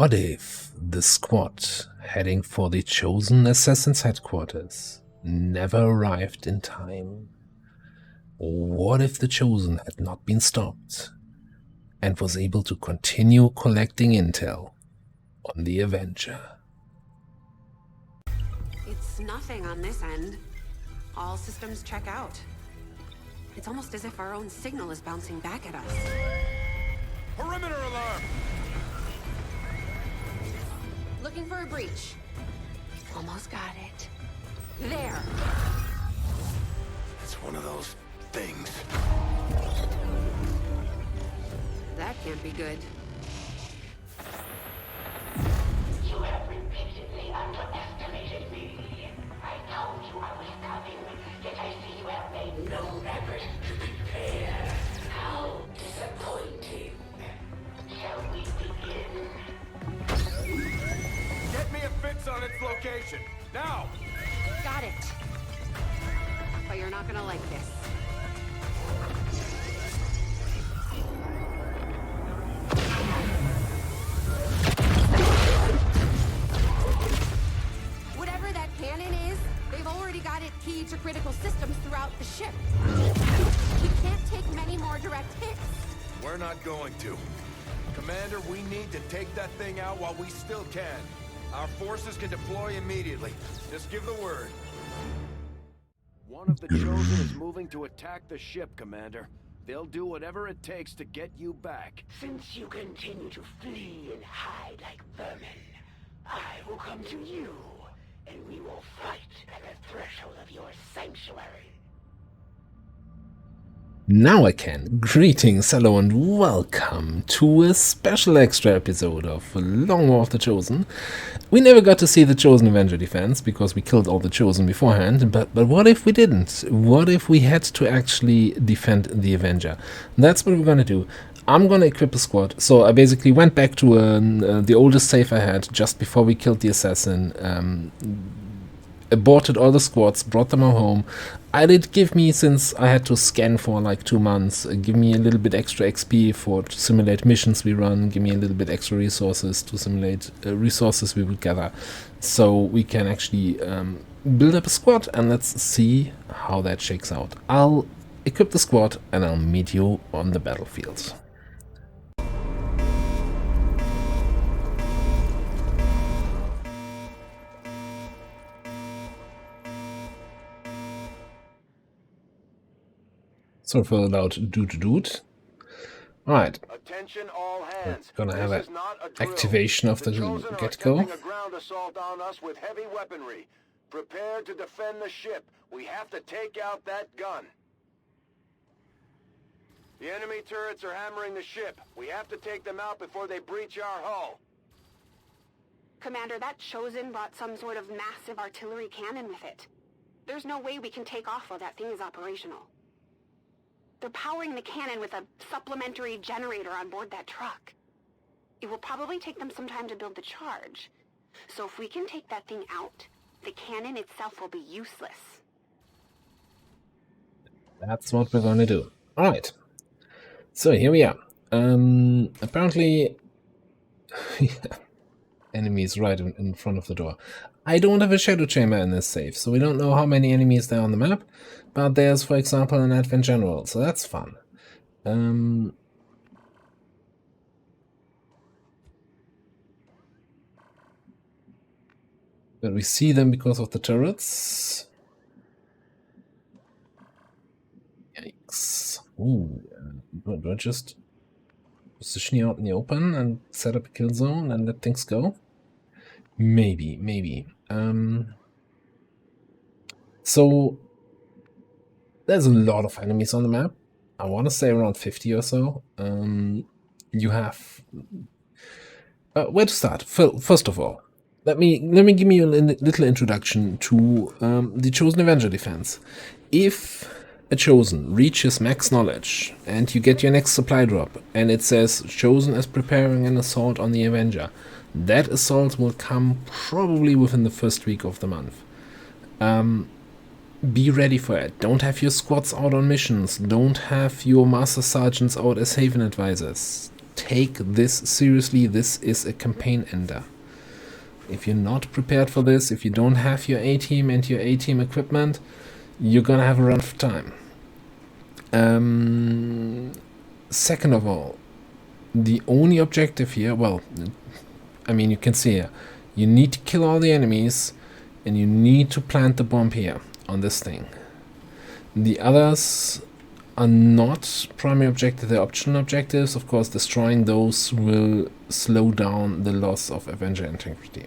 What if the squad heading for the chosen assassin's headquarters never arrived in time? What if the chosen had not been stopped and was able to continue collecting intel on the Avenger? It's nothing on this end. All systems check out. It's almost as if our own signal is bouncing back at us. Perimeter alarm! Looking for a breach. Almost got it. There! It's one of those things. That can't be good. You have repeatedly underestimated me. I told you I was coming, yet I see you have made no effort to prepare. How disappointing. Shall we begin? Get me a fix on its location, now! Got it. But you're not gonna like this. Whatever that cannon is, they've already got it keyed to critical systems throughout the ship. We can't take many more direct hits. We're not going to. Commander, we need to take that thing out while we still can. Our forces can deploy immediately. Just give the word. One of the Chosen is moving to attack the ship, Commander. They'll do whatever it takes to get you back. Since you continue to flee and hide like vermin, I will come to you, and we will fight at the threshold of your sanctuary. Now I can. Greetings, hello and welcome to a special extra episode of Long War of the Chosen. We never got to see the Chosen Avenger defense because we killed all the Chosen beforehand, but what if we didn't? What if we had to actually defend the Avenger? That's what we're gonna do. I'm gonna equip a squad. So I basically went back to the oldest save I had just before we killed the assassin. Aborted all the squads, brought them all home. Did give me, since I had to scan for like 2 months, give me a little bit extra XP to simulate missions we run, give me a little bit extra resources to simulate resources we would gather, so we can actually build up a squad, and let's see how that shakes out. I'll equip the squad and I'll meet you on the battlefield. Sorry for the loud doot. Alright. Attention all hands. Gonna have This an is not a drill. activation of the Chosen are get-go. attempting a ground assault on us with heavy weaponry. Prepare to defend the ship. We have to take out that gun. The enemy turrets are hammering the ship. We have to take them out before they breach our hull. Commander, that Chosen brought some sort of massive artillery cannon with it. There's no way we can take off while that thing is operational. They're powering the cannon with a supplementary generator on board that truck. It will probably take them some time to build the charge. So if we can take that thing out, the cannon itself will be useless. That's what we're gonna do. Alright. So here we are. Apparently enemies right in front of the door. I don't have a shadow chamber in this save, so we don't know how many enemies there are on the map, but there's, for example, an Advent General, so that's fun. But we see them because of the turrets. Yikes. Ooh, do I just position you out in the open and set up a kill zone and let things go? Maybe. So there's a lot of enemies on the map. I want to say around 50 or so. You have where to start? First of all, let me give you a little introduction to the Chosen Avenger defense. If a Chosen reaches max knowledge and you get your next supply drop and it says Chosen is preparing an assault on the Avenger, that assault will come probably within the first week of the month. Be ready for it. Don't have your squads out on missions. Don't have your master sergeants out as haven advisors. take this seriously. This is a campaign ender. If you're not prepared for this, if you don't have your A-team and your A-team equipment, you're gonna have a rough time. Second of all, the only objective here, well, I mean, you can see here, you need to kill all the enemies and you need to plant the bomb here on this thing. The others are not primary objectives, they're optional objectives. Of course, destroying those will slow down the loss of Avenger integrity.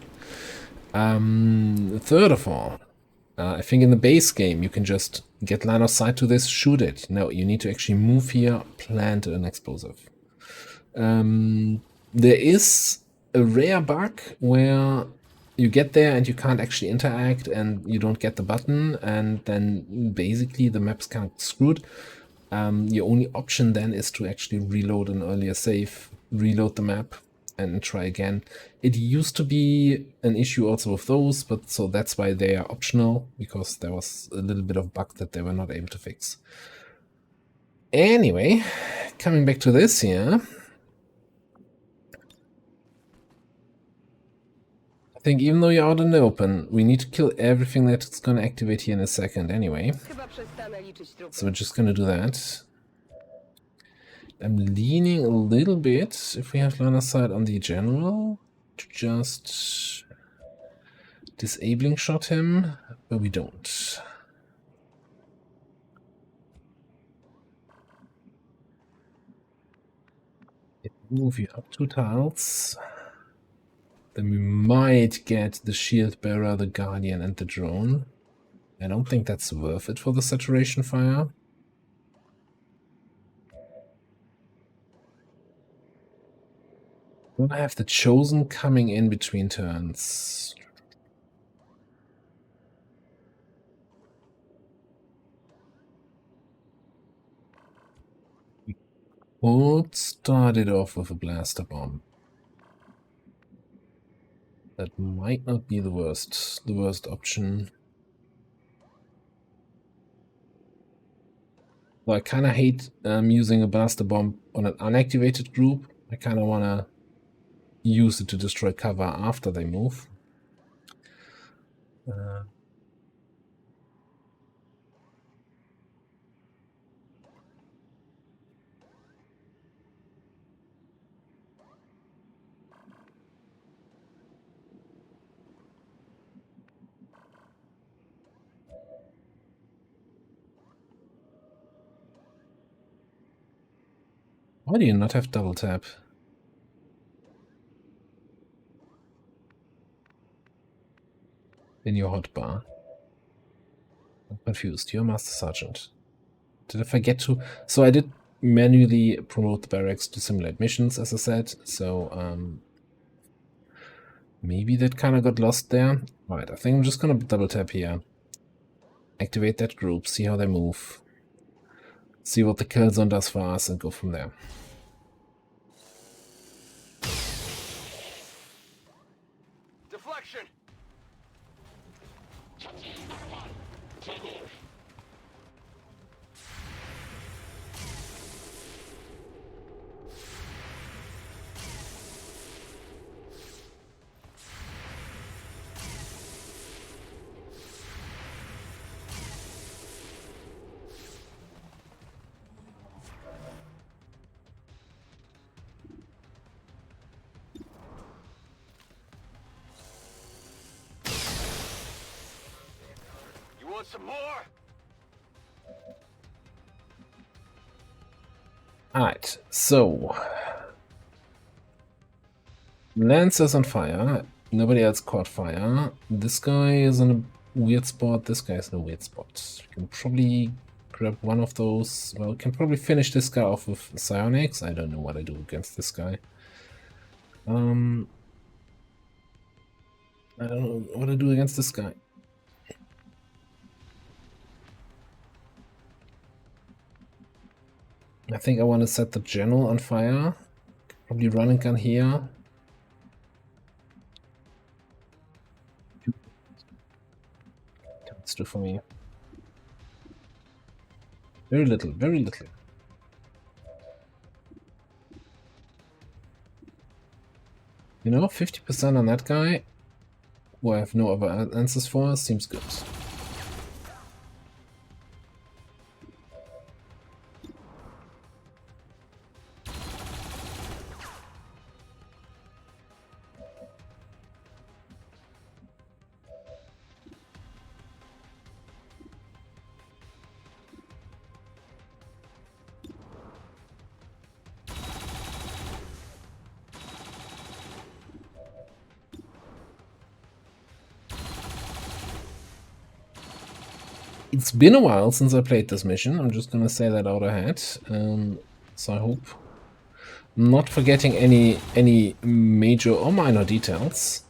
Third of all, I think in the base game you can just get line of sight to this, shoot it. No, you need to actually move here, plant an explosive. There is a rare bug where you get there and you can't actually interact and you don't get the button, and then basically the map's kind of screwed. Your only option then is to actually reload an earlier save, reload the map, and try again. It used to be an issue also with those, but so that's why they are optional, because there was a little bit of bug that they were not able to fix. Anyway, coming back to this here, I think even though you're out in the open, we need to kill everything that's going to activate here in a second anyway. So we're just going to do that. I'm leaning a little bit, if we have line of sight on the general, to just disabling shot him, but we don't. If we move you up 2 tiles, then we might get the shield bearer, the guardian, and the drone. I don't think that's worth it for the saturation fire. I have the chosen coming in between turns. We could start it off with a blaster bomb. That might not be the worst option. Well, I kind of hate using a blaster bomb on an unactivated group. I kind of want to use it to destroy cover after they move. Why do you not have double tap? In your hotbar? I'm confused. You're a Master Sergeant. Did I forget to? So I did manually promote the barracks to simulate missions, as I said. So maybe that kind of got lost there. Alright, I think I'm just gonna double tap here. Activate that group, see how they move. See what the kill zone does for us and go from there. Deflection! Want some more? Alright, so Lancer's on fire. Nobody else caught fire. This guy is in a weird spot. This guy is in a weird spot. You can probably grab one of those. Well, we can probably finish this guy off with psionics. I don't know what I do against this guy. I don't know what I do against this guy. I think I want to set the general on fire. Probably run and gun here. Let's do for me. Very little, very little. You know, 50% on that guy, who I have no other answers for, seems good. It's been a while since I played this mission. I'm just gonna say that out ahead. So I hope I'm not forgetting any major or minor details.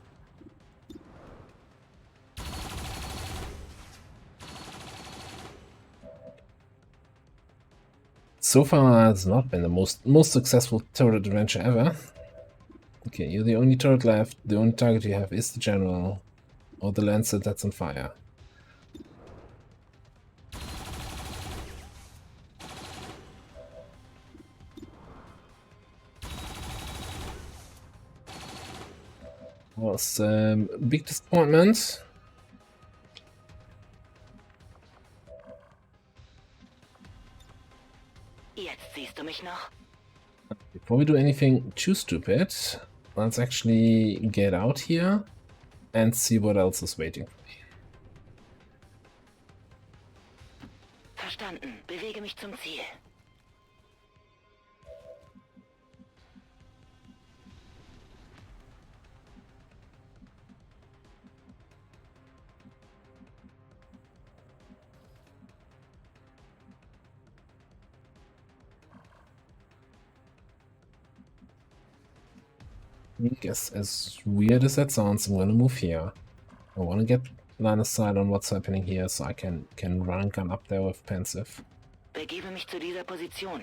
So far, it's not been the most successful turret adventure ever. Okay, you're the only turret left. The only target you have is the general, or the lancer that's on fire. Was big disappointment. Jetzt siehst du mich noch? Before we do anything too stupid, let's actually get out here and see what else is waiting for me. Verstanden. Bewege mich zum Ziel. I guess as weird as that sounds, I'm gonna move here. I wanna get line of sight on what's happening here so I can run and gun up there with Pensive. Begebe mich zu dieser Position.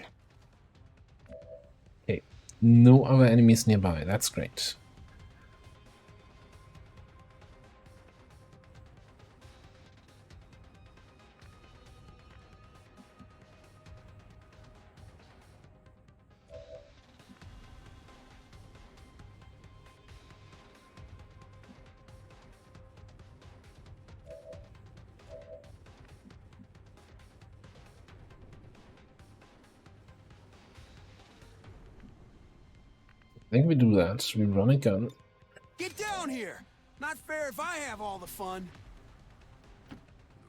Okay, no other enemies nearby, that's great. I think we do that. We run a gun. Get down here! Not fair if I have all the fun. The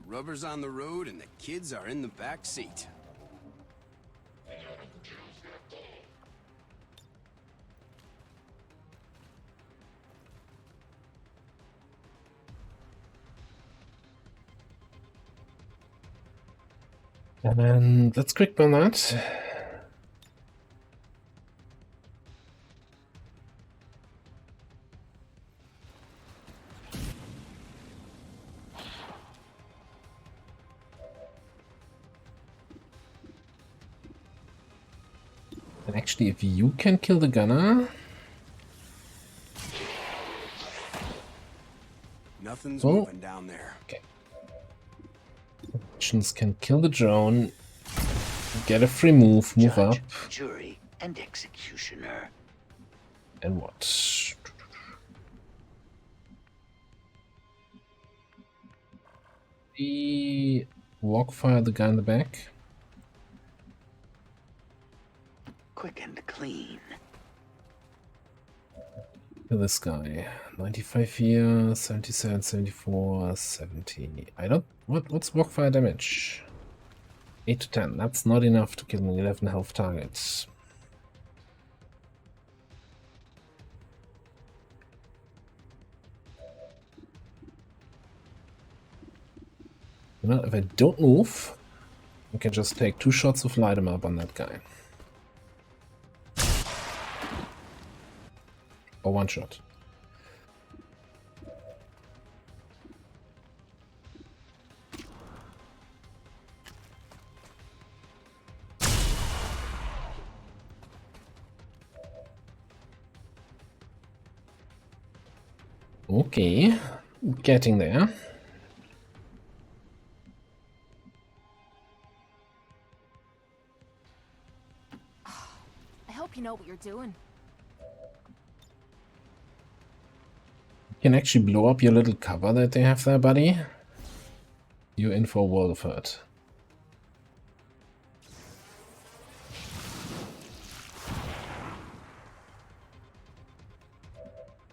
rubber's on the road and the kids are in the back seat. And let's quick burn that. And actually, if you can kill the gunner, Nothing's Oh. moving down there. Russians can kill the drone, get a free move up, Jury, and executioner. and what? The walk fire the guy in the back. Quick and clean. Look at this guy. 95 here, 77, 74, 70. I don't. What's walk fire damage? 8 to 10. That's not enough to kill an 11 health target. You know, if I don't move, I can just take 2 shots of light 'em up on that guy. Or 1 shot. Okay, getting there. I hope you know what you're doing. can actually blow up your little cover that they have there, buddy. You're in for a world of hurt.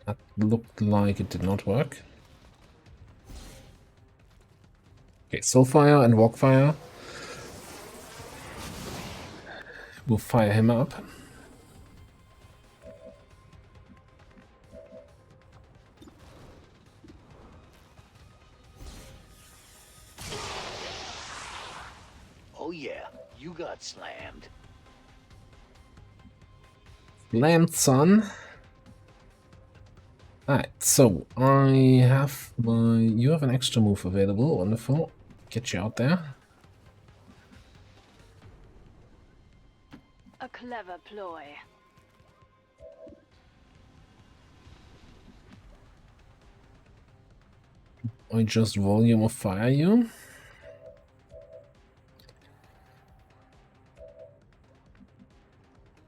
That looked like it did not work. Okay, Soulfire and Walkfire will fire him up. Oh yeah, you got slammed. Slammed, son. Alright, so I have my... You have an extra move available. Wonderful. Get you out there. A clever ploy. I just volume of fire you.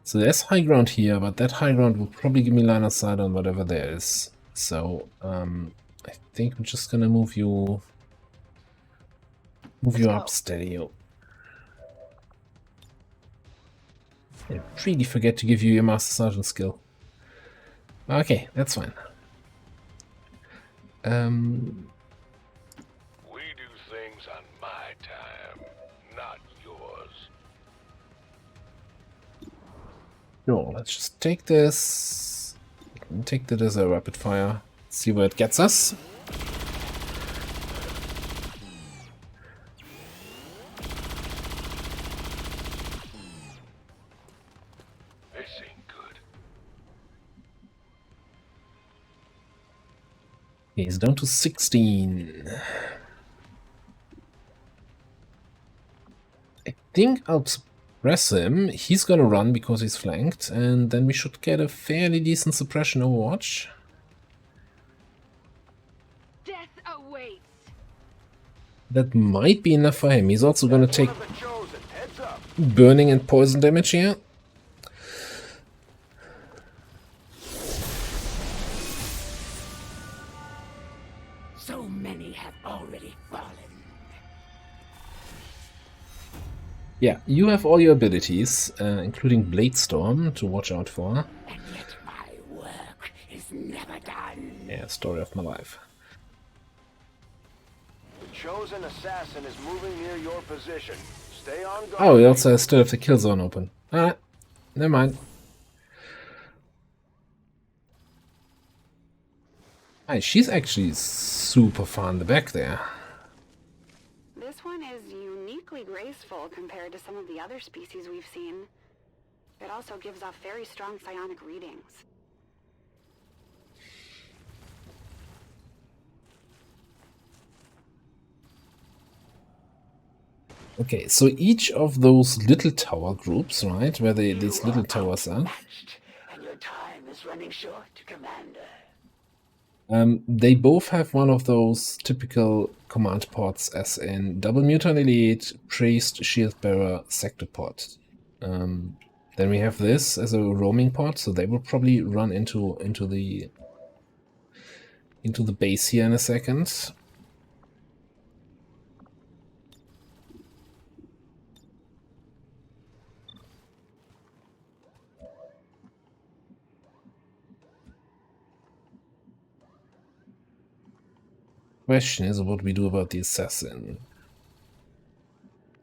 So there's high ground here, but that high ground will probably give me line of sight on whatever there is. So I think I'm just gonna move you up, steady you. I really forget to give you your Master Sergeant skill. Okay, that's fine. We do things on my time, not yours. No, let's just take this. Take that as a rapid fire. See where it gets us. This ain't good. He's down to 16. I think I'll suppress him. He's gonna run because he's flanked, and then we should get a fairly decent suppression Overwatch. Death awaits. That might be enough for him. He's also gonna take One of the chosen. Heads up. burning and poison damage here. So many have already fallen. Yeah, you have all your abilities, including Blade Storm, to watch out for. And yet my work is never done. Yeah, story of my life. The chosen assassin is moving near your position. Stay on guard. Oh, we also still have the kill zone open. Alright, never mind. Hey, she's actually super far in the back there. This one is uniquely graceful compared to some of the other species we've seen. It also gives off very strong psionic readings. Okay, so each of those little tower groups, right, where these little towers are, And your time is running short, Commander. they both have one of those typical command pods, as in Double Mutant Elite, Priest, Shield Bearer, Sector pod. Then we have this as a roaming pod, so they will probably run into the base here in a second. Question is what we do about the assassin.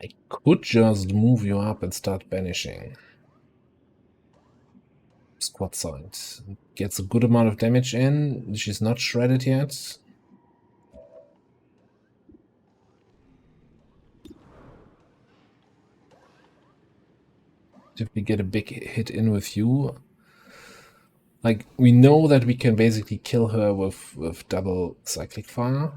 I could just move you up and start banishing. Squad side. Gets a good amount of damage in. She's not shredded yet. If we get a big hit in with you, like, we know that we can basically kill her with double cyclic fire.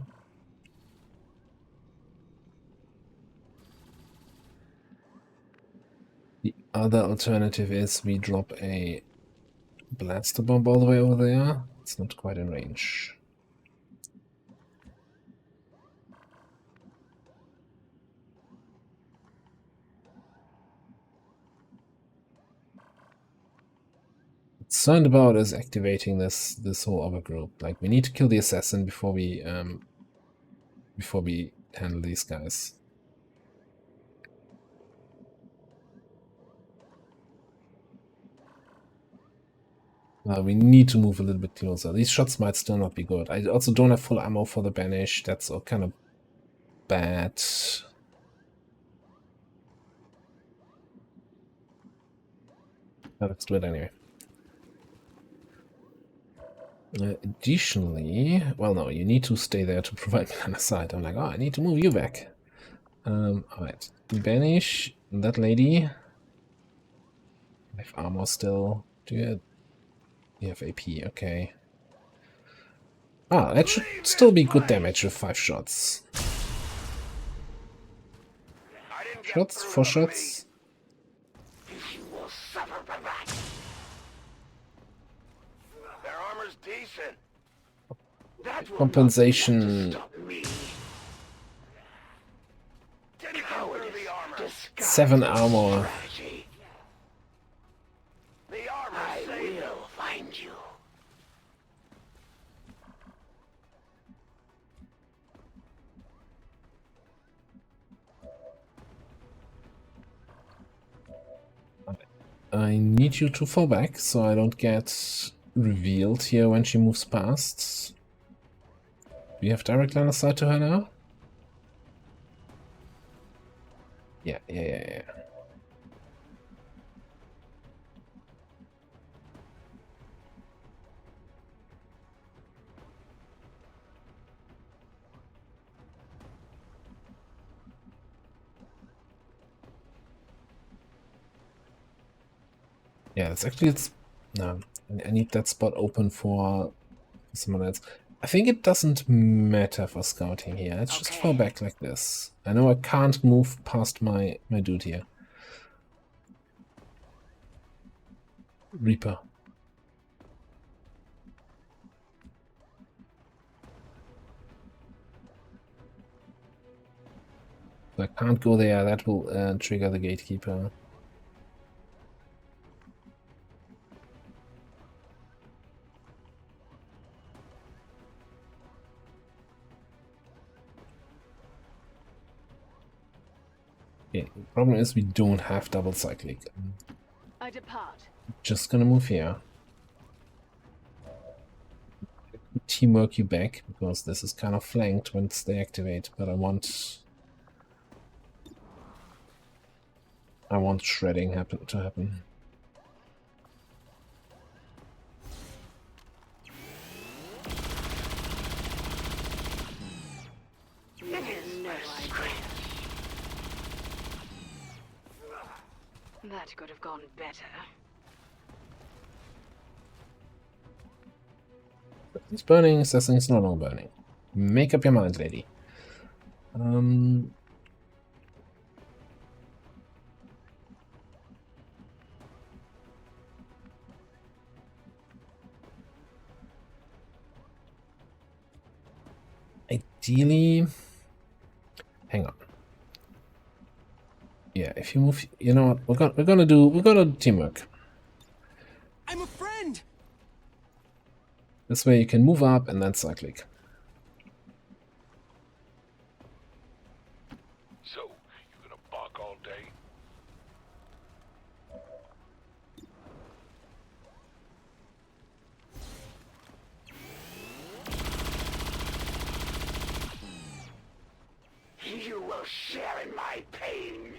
The other alternative is we drop a blaster bomb all the way over there. It's not quite in range. concerned about is activating this whole other group. Like, we need to kill the assassin before we handle these guys. We need to move a little bit closer. These shots might still not be good. I also don't have full ammo for the banish. That's all kind of bad. Let's do it anyway. Additionally, well, no, you need to stay there to provide me on the side. I'm like, oh, I need to move you back. Alright. Banish that lady. I have armor still. Do you have AP? Okay. Ah, that should still be good damage with 5 shots. Shots? 4 shots? You will suffer for that. Their armor's decent. That will Compensation. not me. Cowardice, the armor. 7 armor. The armor. I will find you. I need you to fall back so I don't get revealed here when she moves past. Do you have direct line of sight to her now? Yeah. Yeah, it's no. I need that spot open for someone else. I think it doesn't matter for scouting here. Let's just fall back like this. I know I can't move past my dude here. Reaper. I can't go there. That will trigger the gatekeeper. Yeah, the problem is we don't have double cyclic. I depart. Just gonna move here. Teamwork you back because this is kind of flanked once they activate, but I want shredding to happen. That could have gone better. It's burning, assassin's no longer burning. Make up your mind, lady. Ideally, hang on. Yeah, if you move, you know what? We're gonna do teamwork. I'm a friend. This way you can move up and then cyclic. So, you gonna bark all day? You will share in my pain.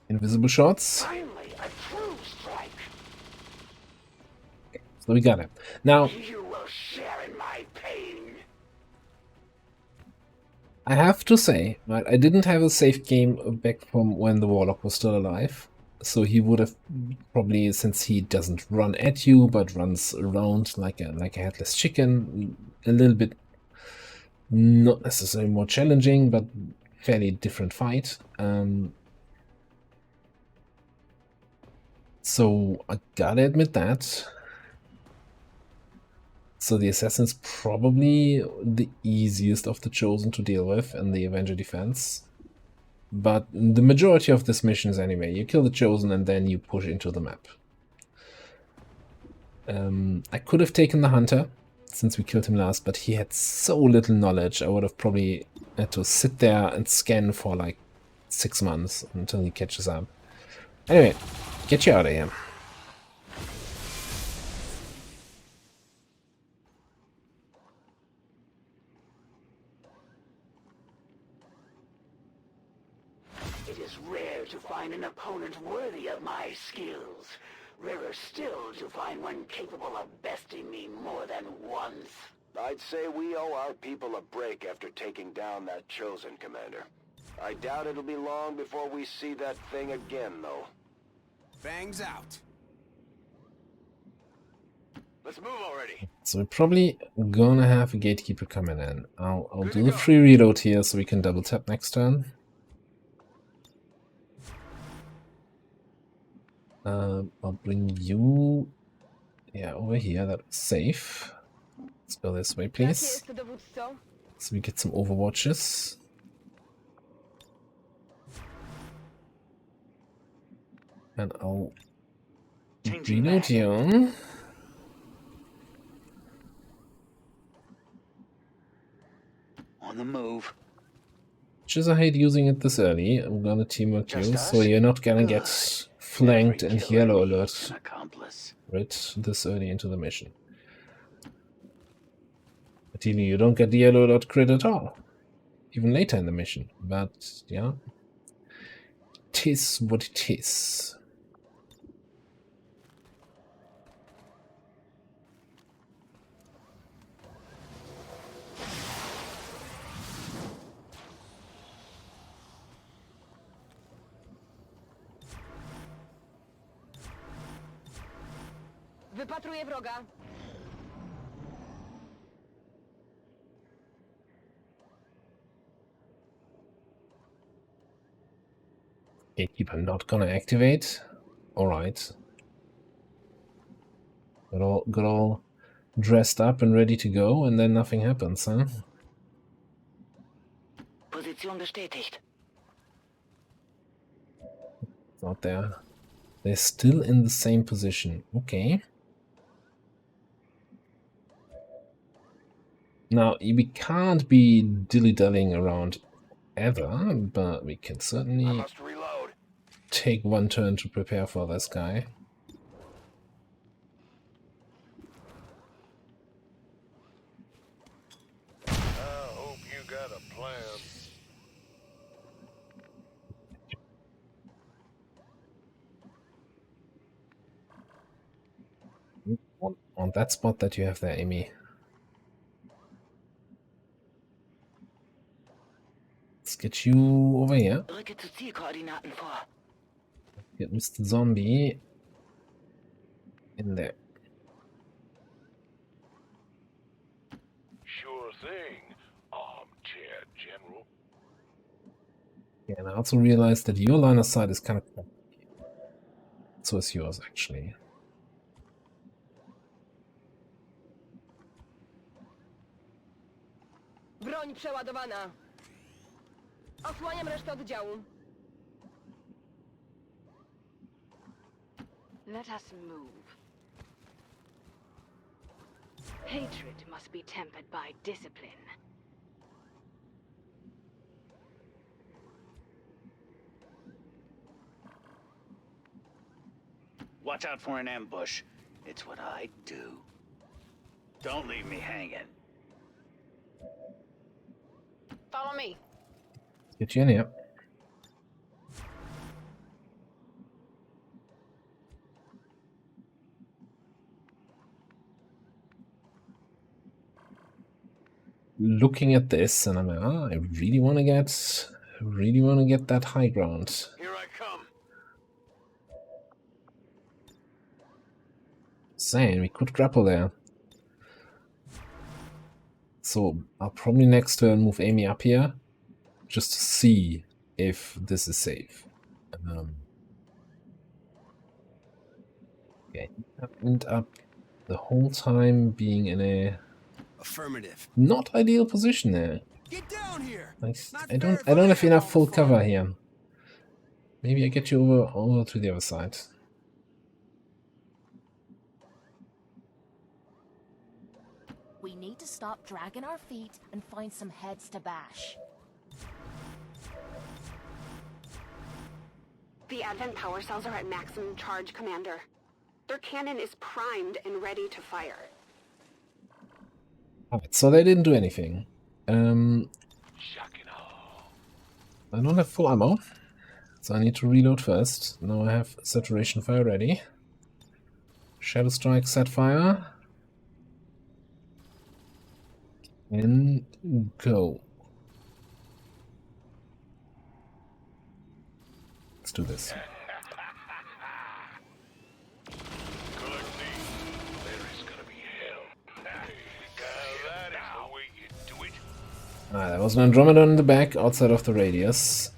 Invisible shots. Finally, a true strike. So we got it. Now, You will share in my pain. I have to say, right, I didn't have a save game back from when the Warlock was still alive. So he would have probably, since he doesn't run at you, but runs around like a headless chicken, a little bit not necessarily more challenging, but fairly different fight. So I gotta admit that. So the Assassin's probably the easiest of the Chosen to deal with in the Avenger defense. But the majority of this mission is anyway, you kill the Chosen and then you push into the map. I could have taken the Hunter, since we killed him last, but he had so little knowledge, I would have probably had to sit there and scan for like 6 months until he catches up. Anyway, get you out of here. It is rare to find an opponent worthy of my skills. Rarer still to find one capable of besting me more than once. I'd say we owe our people a break after taking down that Chosen, Commander. I doubt it'll be long before we see that thing again, though. Bangs out. Let's move already. So we're probably gonna have a Gatekeeper coming in. I'll do the free reload here so we can double tap next turn. I'll bring you, yeah, over here. That's safe. Let's go this way, please. So we get some overwatches. And I'll reload you. On the move. Just I hate using it this early. I'm gonna teamwork you, so you're not gonna get flanked and yellow alert right this early into the mission. Ideally, you don't get the yellow alert crit at all, even later in the mission. But yeah, it is what it is. Wypatruję wroga. Gatekeeper not gonna activate. Alright. Got all dressed up and ready to go, and then nothing happens, huh? Position bestätigt. It's not there. They're still in the same position. Okay. Now, we can't be dilly-dallying around ever, but we can certainly take one turn to prepare for this guy. I hope you got a plan. On that spot that you have there, Amy. Let's get you over here. Rücke zu Zielkoordinaten vor. Get Mr. Zombie in there. Sure thing, Armchair General. Yeah, and I also realized that your line of sight is kind of complicated. So is yours, actually. Broń przeładowana. Osłaniam resztę oddziału. Let us move. Hatred must be tempered by discipline. Watch out for an ambush. It's what I do. Don't leave me hanging. Follow me. Get you in here. Looking at this, and I'm like, I really want to get that high ground. Here I come. Saying we could grapple there. So I'll probably next turn move Amy up here, just to see if this is safe. Okay, I end up the whole time being in a Affirmative. not ideal position there. Get down here. I don't have enough full cover here. Maybe I get you over to the other side. We need to stop dragging our feet and find some heads to bash. The Advent power cells are at maximum charge, Commander. Their cannon is primed and ready to fire. Alright, so they didn't do anything. I don't have full ammo, so I need to reload first. Now I have saturation fire ready. Shadow strike, set fire. And go. Let's do this. There was an Andromeda in the back, outside of the radius.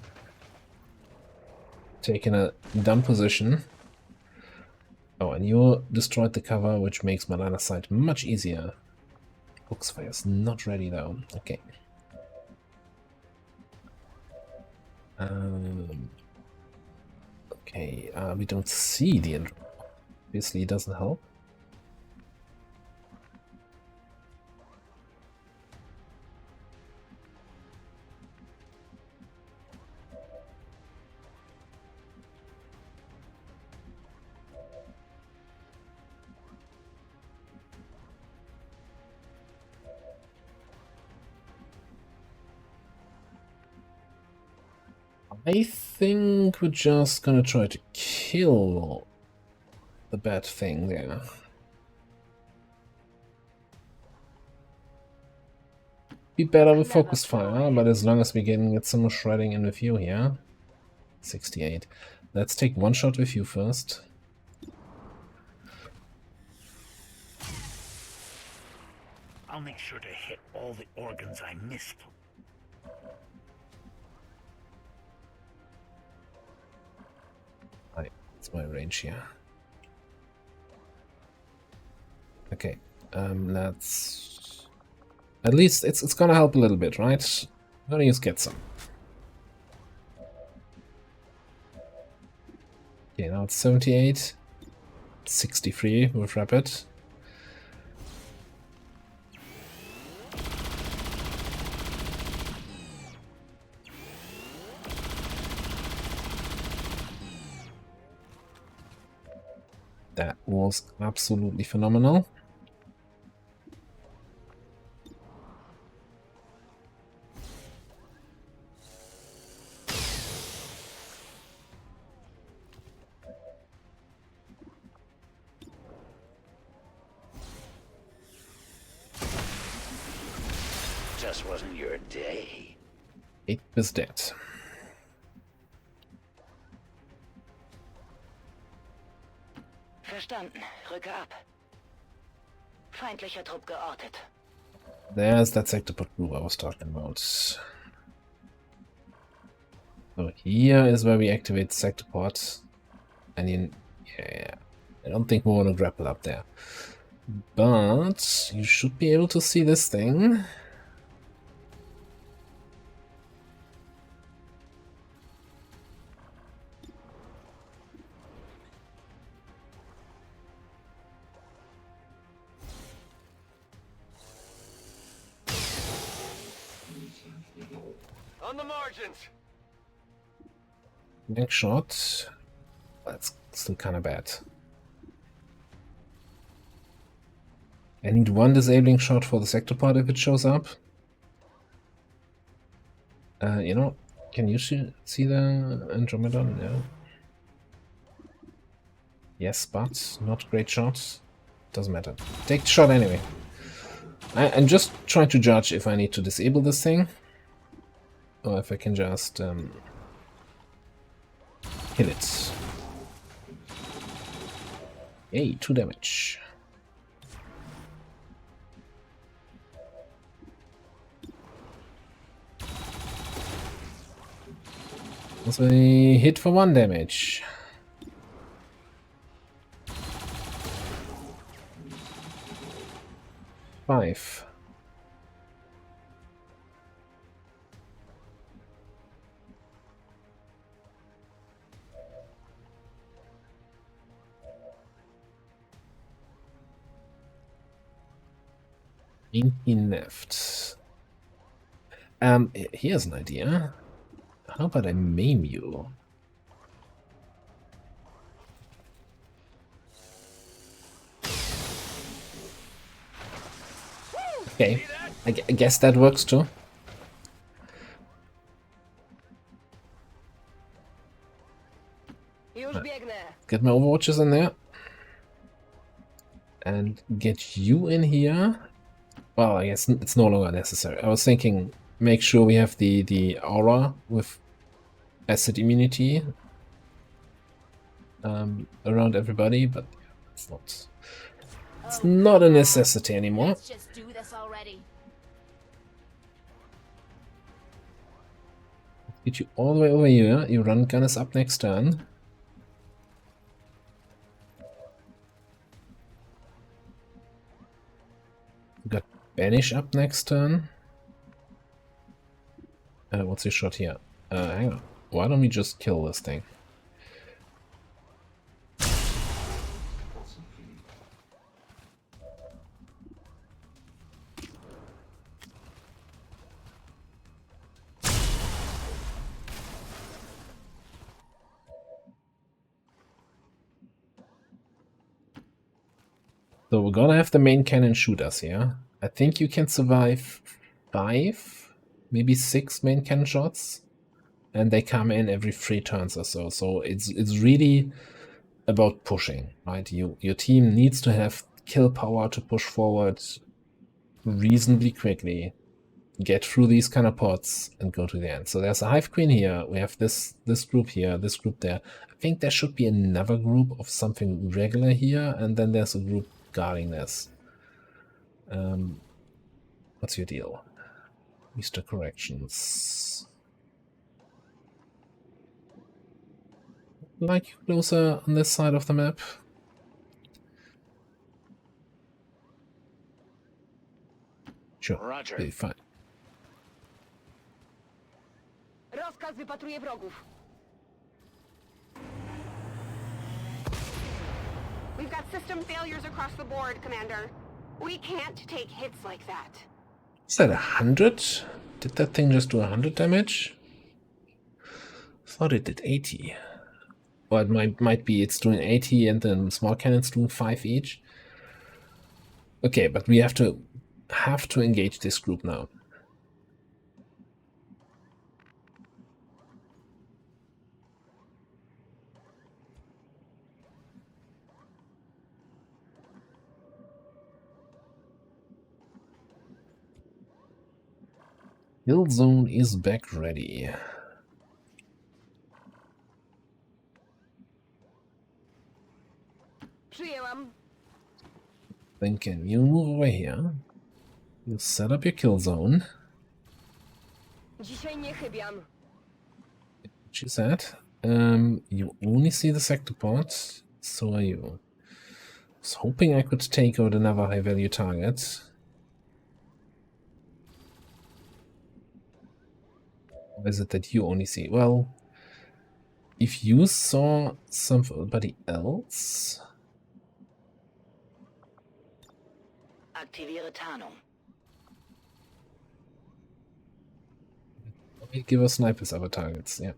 Taking a dumb position. Oh, and you destroyed the cover, which makes my line of sight much easier. Foxfire's not ready though. Okay. Okay, we don't see the Andromeda. Obviously, it doesn't help. I think we're just gonna try to kill the bad thing there. Be better with focused fire, but as long as we can get some more shredding in with you here. 68. Let's take one shot with you first. I'll make sure to hit all the organs I missed. It's my range here. Okay, let's... At least it's gonna help a little bit, right? I'm gonna use get some. Okay, now it's 78. 63 with rapid. That was absolutely phenomenal. Just wasn't your day. 8 is dead. Verstanden. Rücke ab. Feindlicher Trupp geortet. There's that sector pod group I was talking about. So here is where we activate sector pod. And yeah, I don't think we want to grapple up there. But you should be able to see this thing. On the margins. Next shot. That's still kind of bad. I need one disabling shot for the sector pod if it shows up. You know, can you see the Andromeda? No. Yes, but not great shot. Doesn't matter. Take the shot anyway. I'm just trying to judge if I need to disable this thing. Or if I can just kill it. Yay, 2 damage. Also a hit for 1 damage. Five. 18 left. Here's an idea. How about I maim you? Okay, I guess that works too. Już biegnę. Get my overwatches in there. And get you in here. Well, I guess it's no longer necessary. I was thinking, make sure we have the aura with acid immunity around everybody, but it's not a necessity anymore. Let's just do this already. Get you all the way over here. Your run gun is up next turn. Got Banish up next turn. What's your shot here? Hang on. Why don't we just kill this thing? So we're gonna have the main cannon shoot us here. I think you can survive 5, maybe 6 main cannon shots, and they come in every 3 turns or so. So it's really about pushing, right? Your team needs to have kill power to push forward reasonably quickly, get through these kind of pots, and go to the end. So there's a Hive Queen here. We have this group here, this group there. I think there should be another group of something regular here, and then there's a group guarding this. What's your deal? Mr. Corrections. Like closer on this side of the map. Sure. Roger. Okay, fine. Rozkaz wypatruje wrogów. We've got system failures across the board, Commander. We can't take hits like that. Is that 100? Did that thing just do 100 damage? I thought it did 80. Or it might be it's doing 80 and then small cannons doing 5 each. Okay, but we have to engage this group now. Hill zone is back ready. Przyjęłam. Then can you move away here? You set up your kill zone. Dzisiaj nie chybiam. Which is that? You only see the sector pot. So are you. I was hoping I could take out another high value target. Or is it that you only see? Well, if you saw somebody else. Aktiviere Tarnung. Give us snipers other targets, yeah.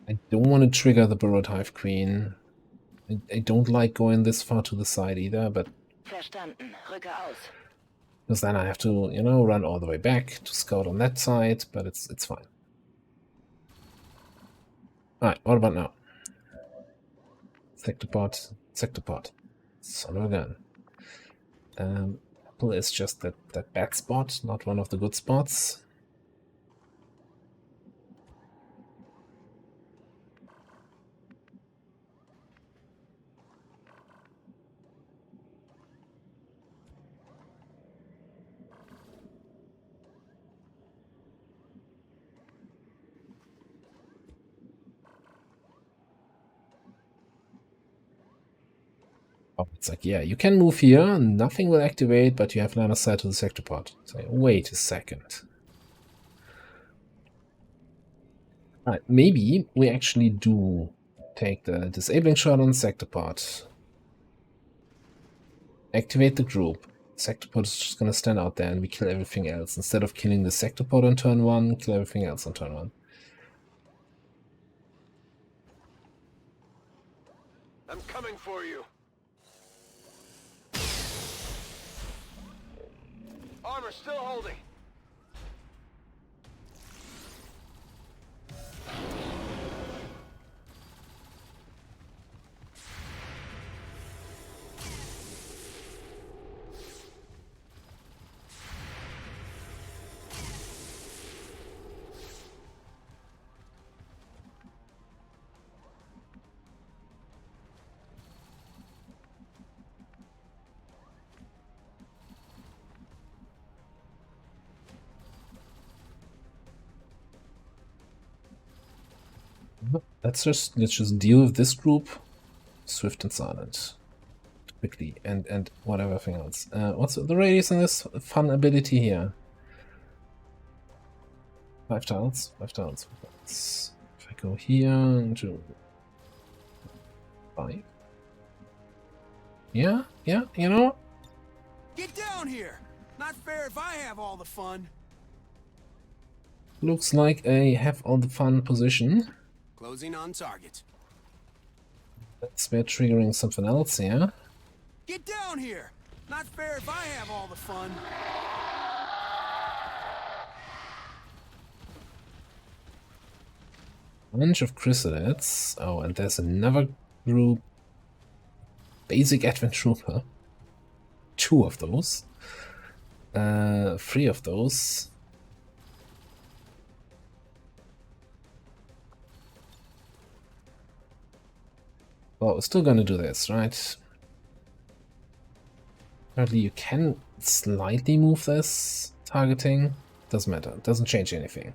I don't want to trigger the Burrowed Hive Queen. I don't like going this far to the side either, but Verstanden. Rücke aus. because then I have to, you know, run all the way back to scout on that side, but it's fine. Alright, what about now? Sector pot. Son of a gun. Apple is just that bad spot, not one of the good spots. Oh, it's like, yeah, you can move here, nothing will activate, but you have line of sight to the sector pod. So wait a second. Alright, maybe we actually do take the disabling shot on Sectopod. Activate the group. Sectopod is just gonna stand out there and we kill everything else. Instead of killing the Sectopod on turn 1, kill everything else on turn 1. I'm coming for you. Armor still holding. Let's just deal with this group, swift and silent, quickly, and whatever everything else. What's the radius in this fun ability here? 5 tiles, 5 tiles. If I go here into 5. Yeah, you know. Get down here! Not fair if I have all the fun. Looks like I have all the fun position. Closing on target. That's where triggering something else here. Get down here! Not fair if I have all the fun. Bunch of chrysalids. Oh, and there's another group. Basic Advent Trooper. 2 of those. 3 of those. Well, we're still gonna do this, right? Apparently you can slightly move this targeting. Doesn't matter. Doesn't change anything.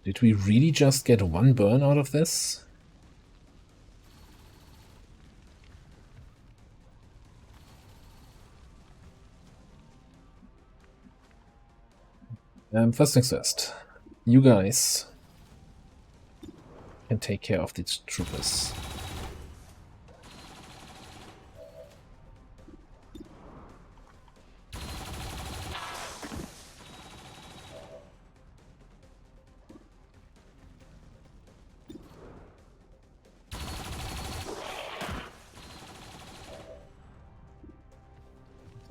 Did we really just get 1 burn out of this? First things first. You guys can take care of these troopers.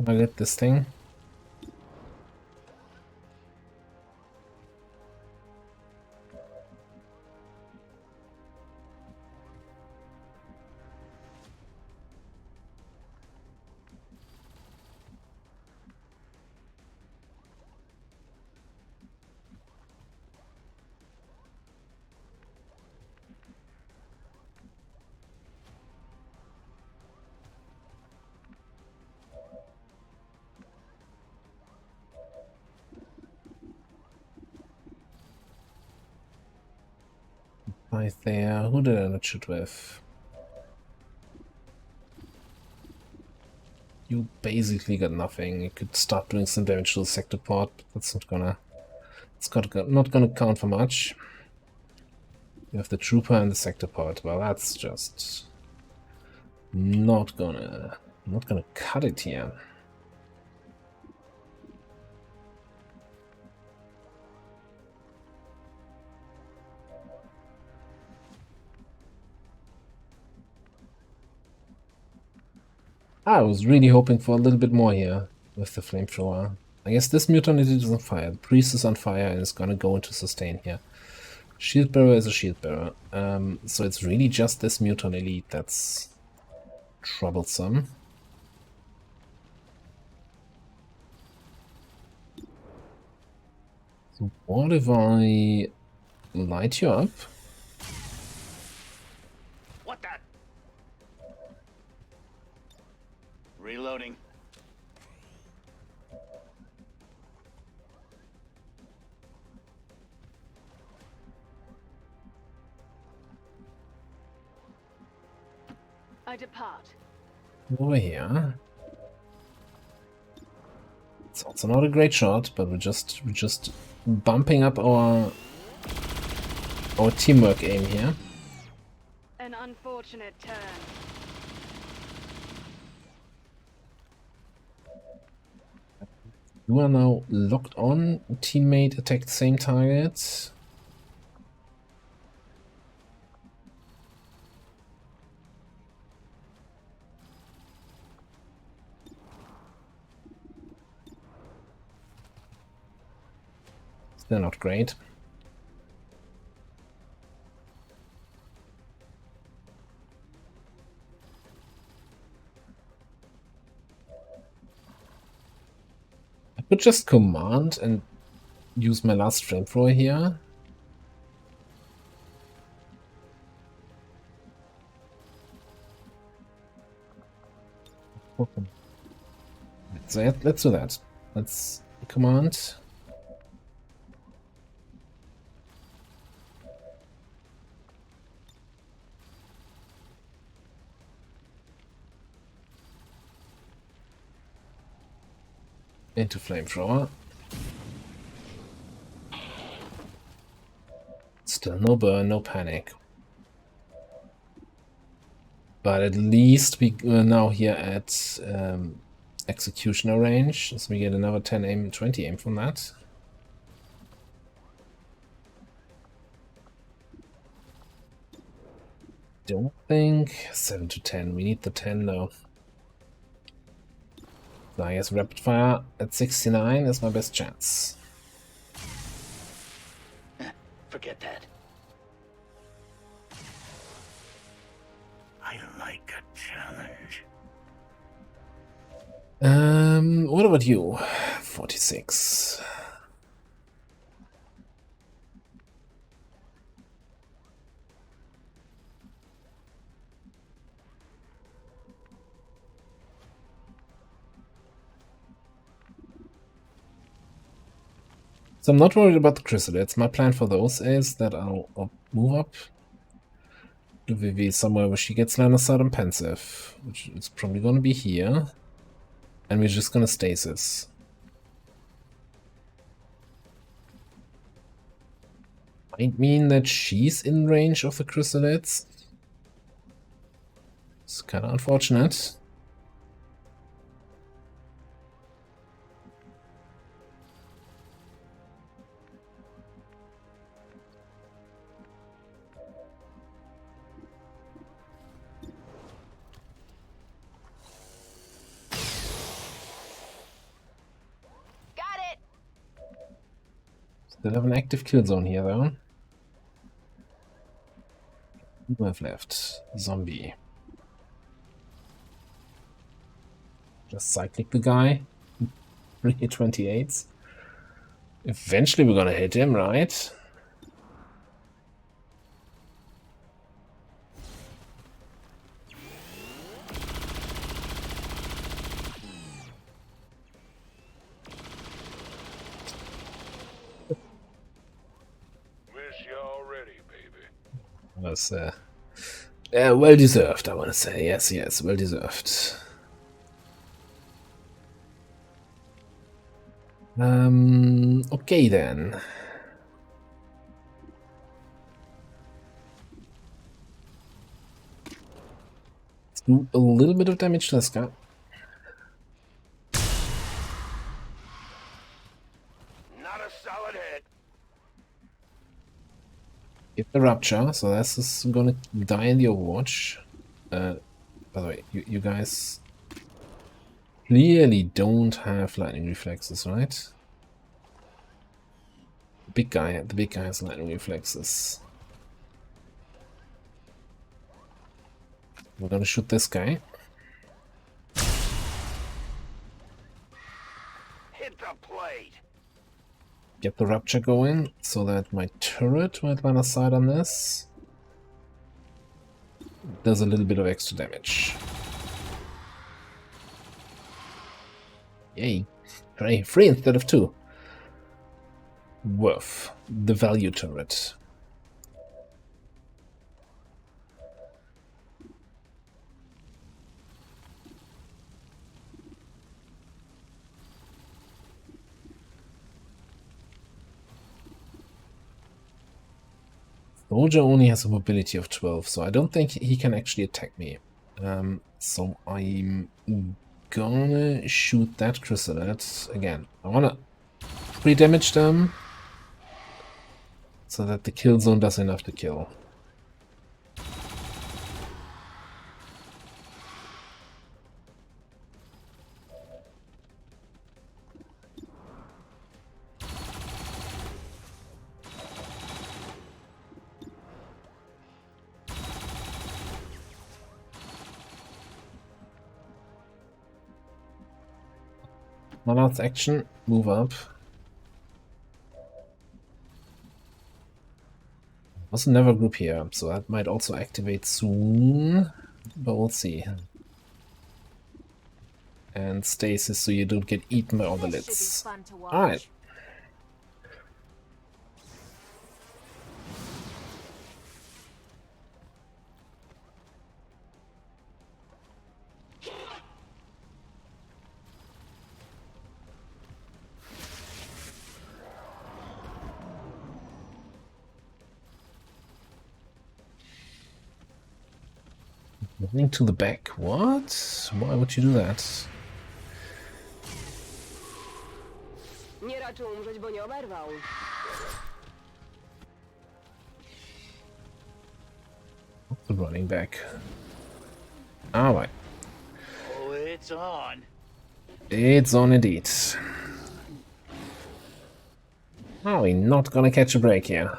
Target this thing. Right there. Who did I not shoot with? You basically got nothing. You could start doing some damage to the Sectopod, but that's not gonna... not gonna count for much. You have the Trooper and the Sectopod. Well, that's just... not gonna cut it here. I was really hoping for a little bit more here with the flamethrower. I guess this mutant is on fire. The priest is on fire and is gonna go into sustain here. Shield bearer is a shield bearer. So it's really just this mutant elite that's troublesome. So what if I light you up? What the? Reloading. I depart. Over here. It's also not a great shot, but we're just bumping up our teamwork aim here. An unfortunate turn. You are now locked on. Teammate attacked same target. They're not great. I could just command and use my last flamethrower here. So let's do that. Let's command. Into flamethrower. Still no burn, no panic. But at least we are now here at executioner range, so we get another 10 aim, 20 aim from that. Don't think 7 to 10. We need the 10 though. So I guess rapid fire at 69 is my best chance. Forget that. I like a challenge. What about you? 46. So I'm not worried about the chrysalids. My plan for those is that I'll move up to Vivi somewhere where she gets line of sight on pensive, which is probably going to be here. And we're just going to stasis. Might mean that she's in range of the chrysalids. It's kind of unfortunate. Still have an active kill zone here, though. Who do I have left? Zombie. Just cyclic the guy. 3 28s. Eventually we're gonna hit him, right? Was well deserved, I want to say. Yes, well deserved. Okay then. Let's do a little bit of damage to this guy. Not a solid hit. Get the Rupture, so this is gonna die in the Overwatch. By the way, you guys clearly don't have lightning reflexes, right? The big guy has lightning reflexes. We're gonna shoot this guy. Hit the plate. Get the Rupture going so that my turret might line of sight on this. Does a little bit of extra damage. Yay. 3 instead of 2. Worth the value turret. Soldier only has a mobility of 12, so I don't think he can actually attack me. So I'm gonna shoot that chrysalid again. I wanna pre-damage them so that the kill zone does enough to kill. One last action, move up. Was a never group here, so that might also activate soon, but we'll see. And stasis so you don't get eaten by all the lids. Alright. Moving to the back. What? Why would you do that? The running back. Alright. Oh, it's on. It's on indeed. Oh, we're not gonna catch a break here.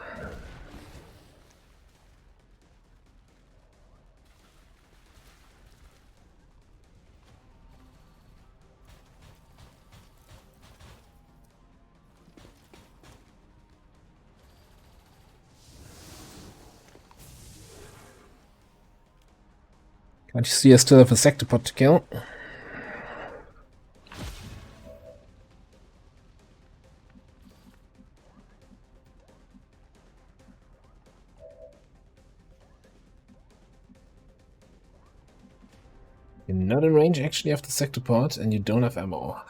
Can't you see I still have a sectopod to kill? You're not in range actually of the sectopod and you don't have ammo.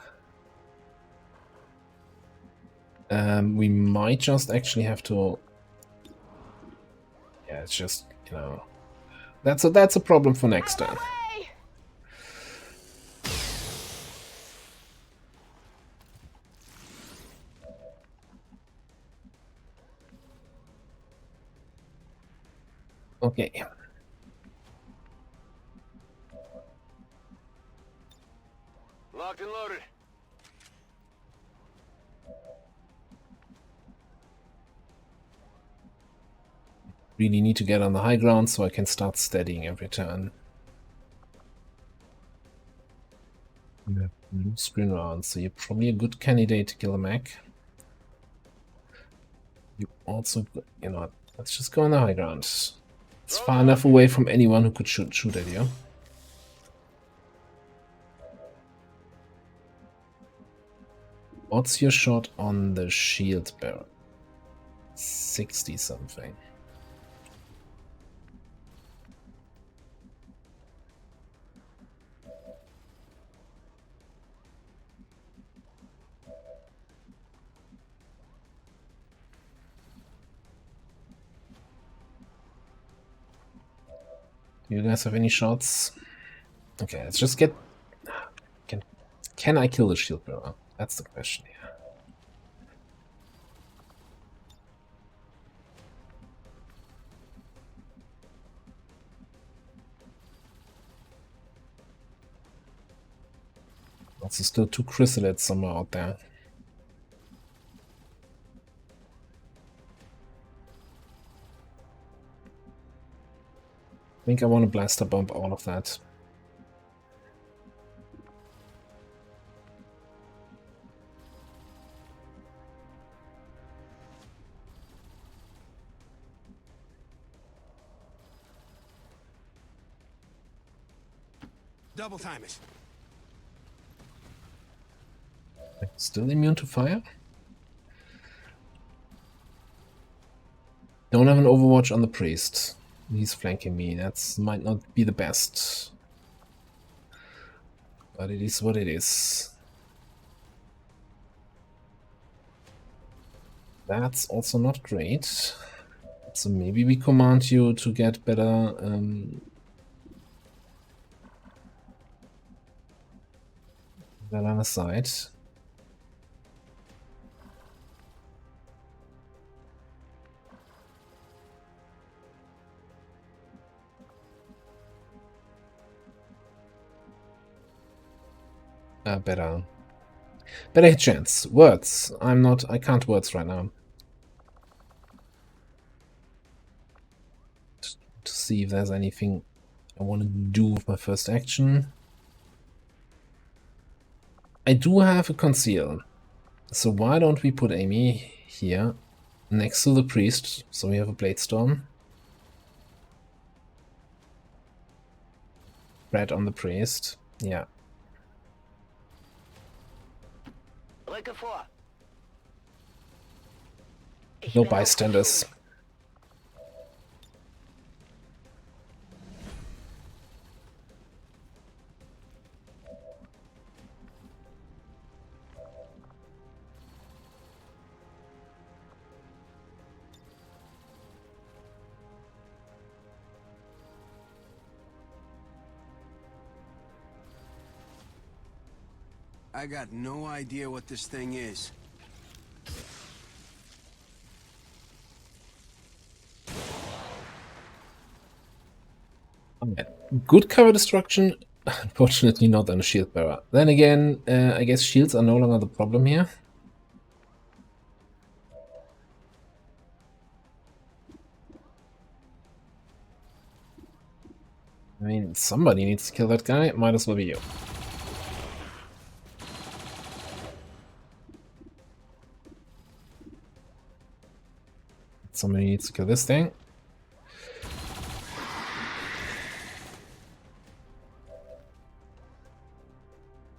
We might just actually have to... Yeah, it's just, you know... That's a problem for next time. Okay. Locked and loaded. Really need to get on the high ground so I can start steadying every turn. You have blue screen rounds, so you're probably a good candidate to kill a mech. You also, you know, let's just go on the high ground. It's far enough away from anyone who could shoot at you. What's your shot on the shield barrel? 60 something. Do you guys have any shots? Okay, let's just get... Can I kill the shield bearer? That's the question here. Also still 2 chrysalids somewhere out there. I think I want to blaster bomb all of that. Double time it. Still immune to fire? Don't have an overwatch on the priest. He's flanking me. That might not be the best. But it is what it is. That's also not great. So maybe we command you to get better well on the side. Better hit chance. Words. I can't words right now. To see if there's anything I want to do with my first action. I do have a conceal. So why don't we put Amy here next to the priest, so we have a Bladestone. Red on the priest. Yeah. No bystanders. I got no idea what this thing is. Good cover destruction, unfortunately not on a shield bearer. Then again, I guess shields are no longer the problem here. I mean, somebody needs to kill that guy, might as well be you. Somebody needs to kill this thing.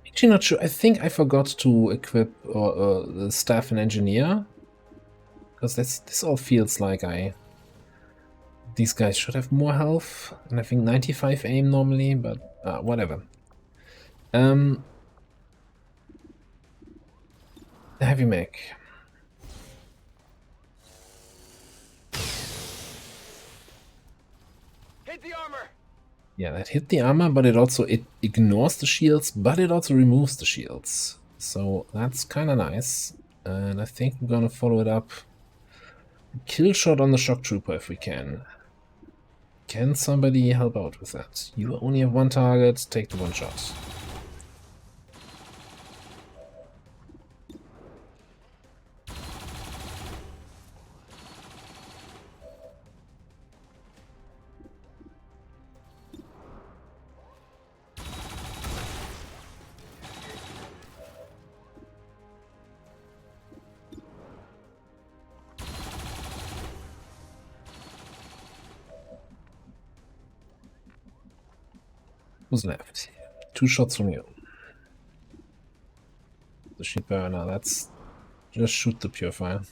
Actually not sure. I think I forgot to equip the staff and engineer. Because this all feels like these guys should have more health. And I think 95 aim normally, but whatever. The heavy mech. Hit the armor! Yeah, that hit the armor, but it ignores the shields, but it also removes the shields. So that's kind of nice. And I think we're gonna follow it up. Kill shot on the shock trooper if we can. Can somebody help out with that? You only have one target, take the one shot. Who's left? 2 shots from you. The sheep burner, that's just shoot the purifier.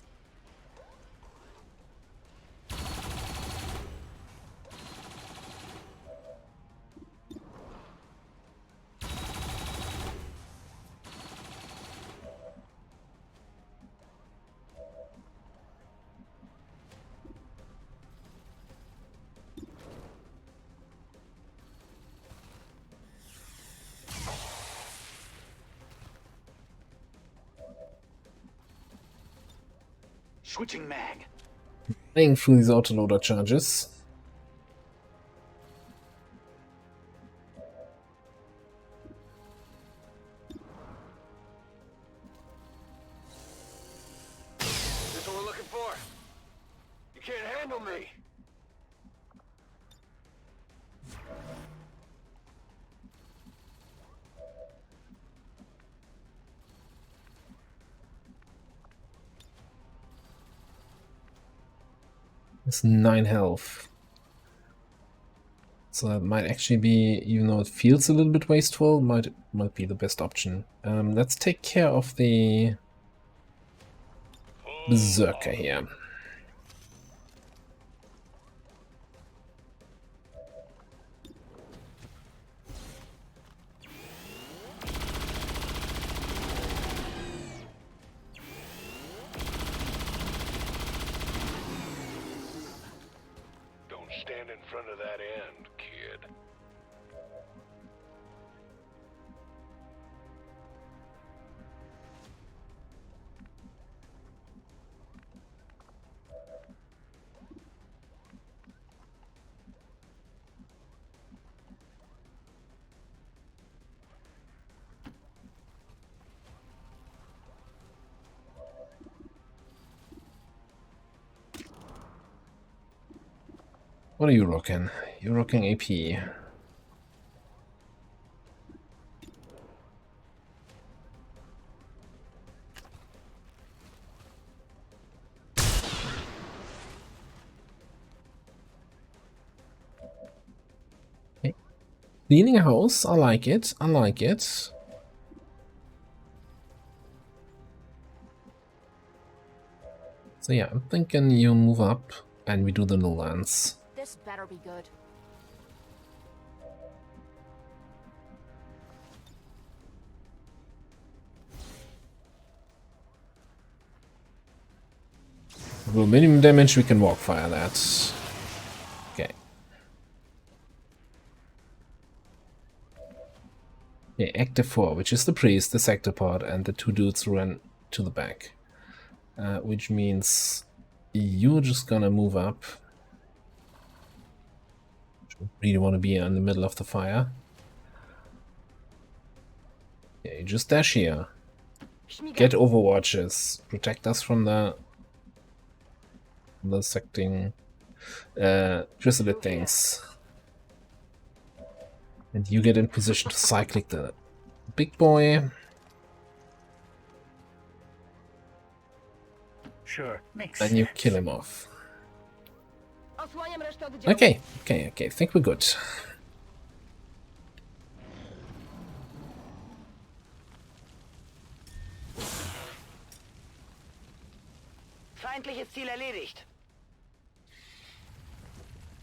Switching mag. Playing through these autoloader charges. This what we're looking for? You can't handle me! It's 9 health. So that might actually be, even though it feels a little bit wasteful, might be the best option. Let's take care of the Berserker here. stand in front of that end, kid. What are you rocking? You're rocking AP. Okay. Cleaning a house. I like it. I like it. So yeah, I'm thinking you move up and we do the no lands. This better be good. Well, minimum damage, we can walk fire that. Okay. Okay, active 4, which is the priest, the sectopod, and the 2 dudes run to the back. Which means you're just gonna move up. Really want to be in the middle of the fire. Yeah, you just dash here. Get overwatches. Protect us from the secting chrysalid things. And you get in position to cyclic the big boy. Sure, makes And you sense. kill him off. Okay, I think we're good. Feindliches Ziel erledigt.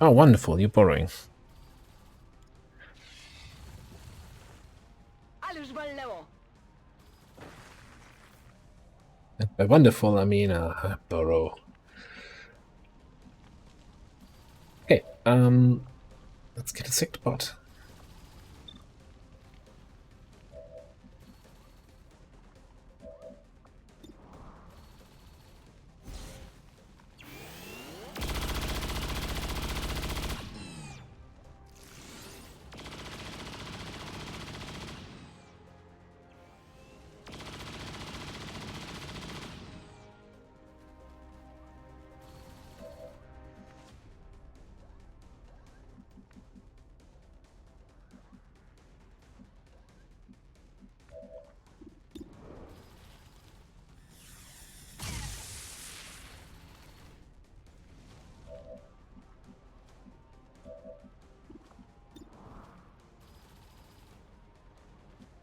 Oh, wonderful, you're borrowing. And by wonderful, I mean borrow. Okay, let's get a sectopod.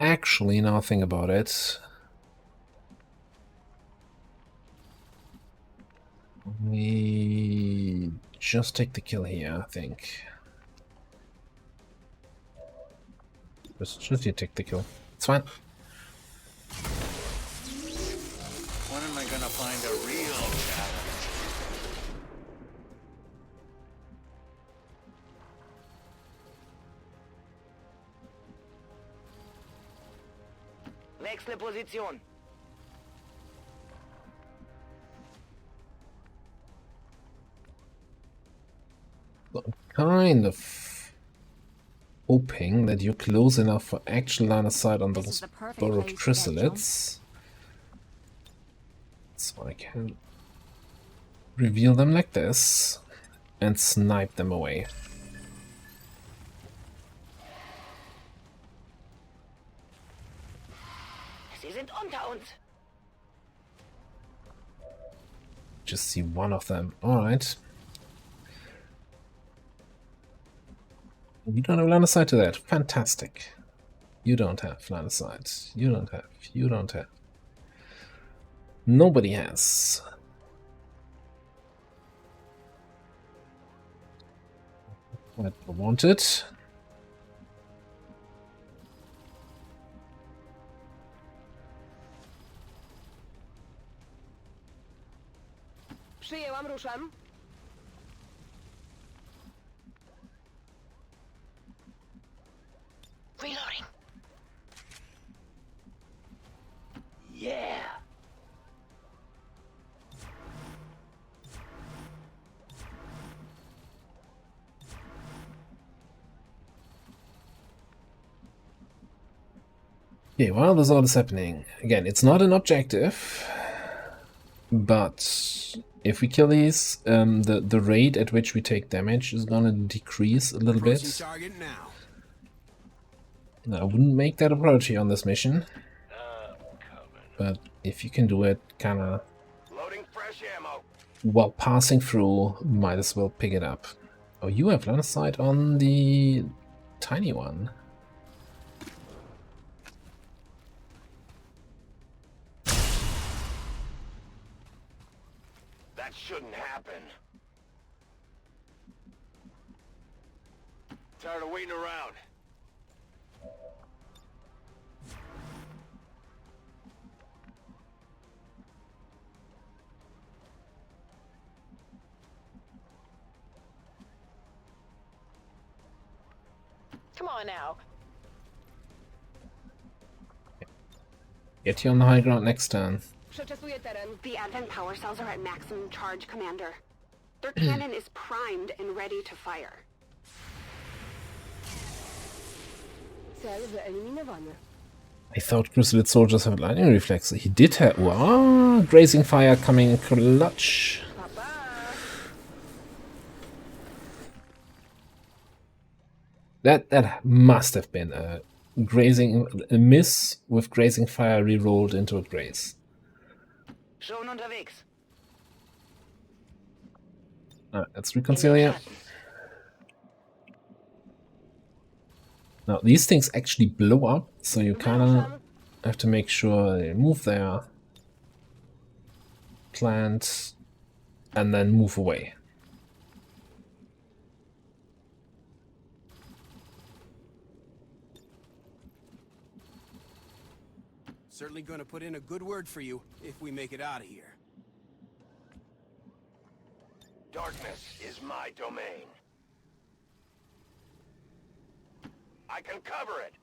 Actually, now I think about it, we just take the kill here, I think. Just you take the kill. It's fine. When am I gonna find a real challenge? Wechsle Position. So I'm kind of hoping that you're close enough for actual line of sight on those borrowed chrysalids. So I can reveal them like this and snipe them away. Sie sind unter uns. Just see one of them. Alright. You don't have line of sight to that. Fantastic. You don't have line of sight. You don't have. You don't have. Nobody has. What I wanted. Przyjęłam, ruszam. Okay, while this all is happening, again, it's not an objective, but if we kill these, the rate at which we take damage is gonna decrease a little bit. Target now. Now, I wouldn't make that a priority on this mission, but if you can do it, kinda Loading fresh ammo. while passing through, might as well pick it up. Oh, you have line of sight on the tiny one. That shouldn't happen. Tired of waiting around. Come on now. Get you on the high ground next turn. Przeczesuję teren. The advent power cells are at maximum charge, Commander. Their cannon is primed and ready to fire. Cel wyeliminowany. I thought Crusader soldiers have lightning reflex. He did have. Wow, grazing fire coming in clutch. That must have been a miss with grazing fire re-rolled into a graze. Schon unterwegs. Let's reconcile here. Now these things actually blow up, so you kinda have to make sure they move there, plant, and then move away. Certainly gonna put in a good word for you if we make it out of here. Darkness is my domain. I can cover it.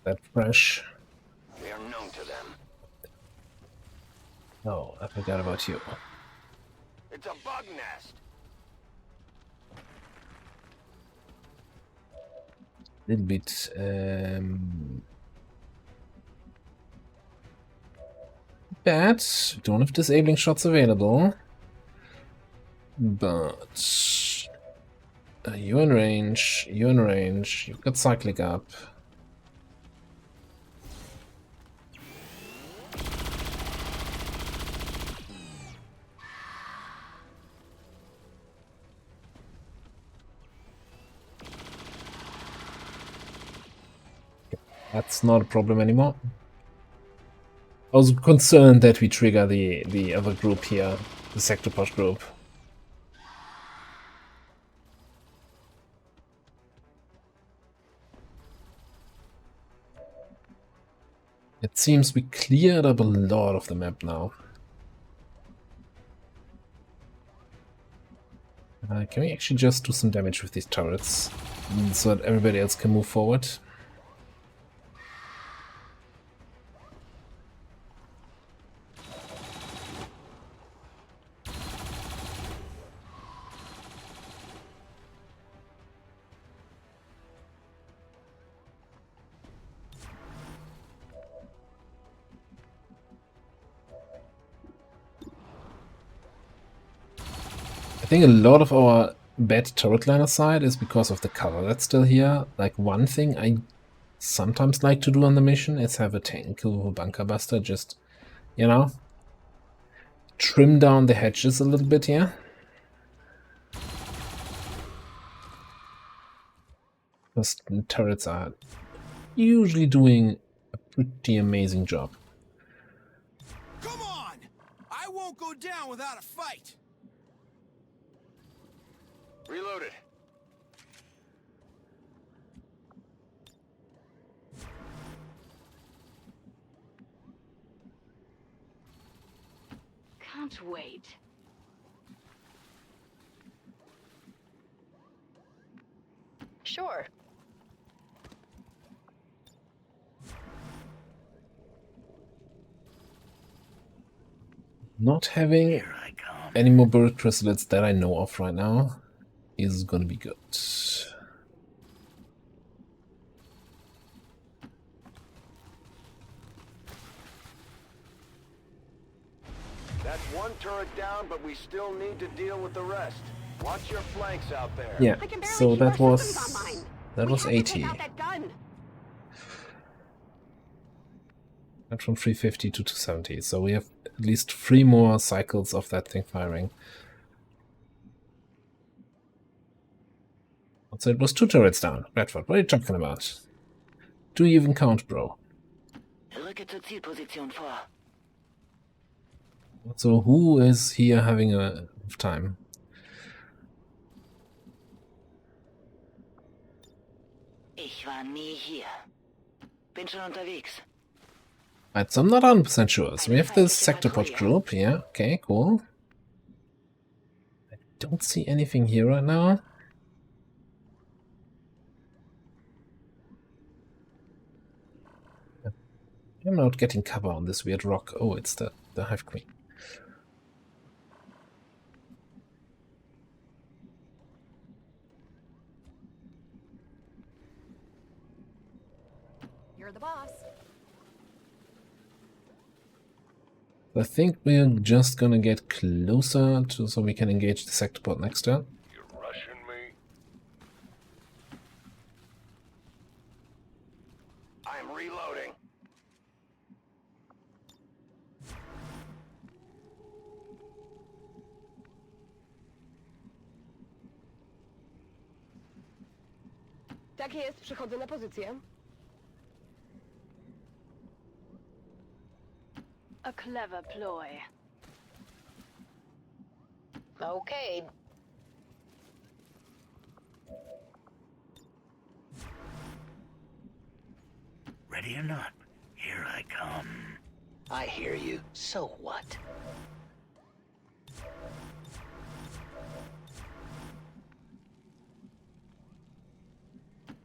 That fresh. We are known to them. Oh, I forgot about you. It's a bug nest. Little bit bad. Don't have disabling shots available. But you're in range, you've got cyclic up. That's not a problem anymore. I was concerned that we trigger the other group here, the sector push group. It seems we cleared up a lot of the map now. Can we actually just do some damage with these turrets so that everybody else can move forward? I think a lot of our bad turret line of sight is because of the cover that's still here. Like, one thing I sometimes like to do on the mission is have a tank kill with a bunker buster, just, you know, trim down the hedges a little bit here. Because the turrets are usually doing a pretty amazing job. Come on! I won't go down without a fight! Reloaded. Can't wait. Sure. Not having any more bird chrysalids that I know of right now is gonna be good. turret down, but we still need to deal with the rest. Watch your flanks out there. Yeah, I can barely so keep that our was systems online. that We was have to take 80. out that gun. Went from 350 to 270, so we have at least 3 more cycles of that thing firing. So it was 2 turrets down. Bradford, what are you talking about? Do you even count, bro? Rücke zur Zielposition vor. So who is here having a time? Ich war nie hier. Bin schon unterwegs. Right, so I'm not 100% sure. So we have this sector-pod group. Yeah, okay, cool. I don't see anything here right now. I'm not getting cover on this weird rock. Oh, it's the Hive Queen. You're the boss. I think we're just gonna get closer to so we can engage the sector-pod next turn. You're rushing me? I'm reloading. Tak jest, przychodzę na pozycję. A clever ploy. Okej. Ready or not, here I come. I hear you. So what?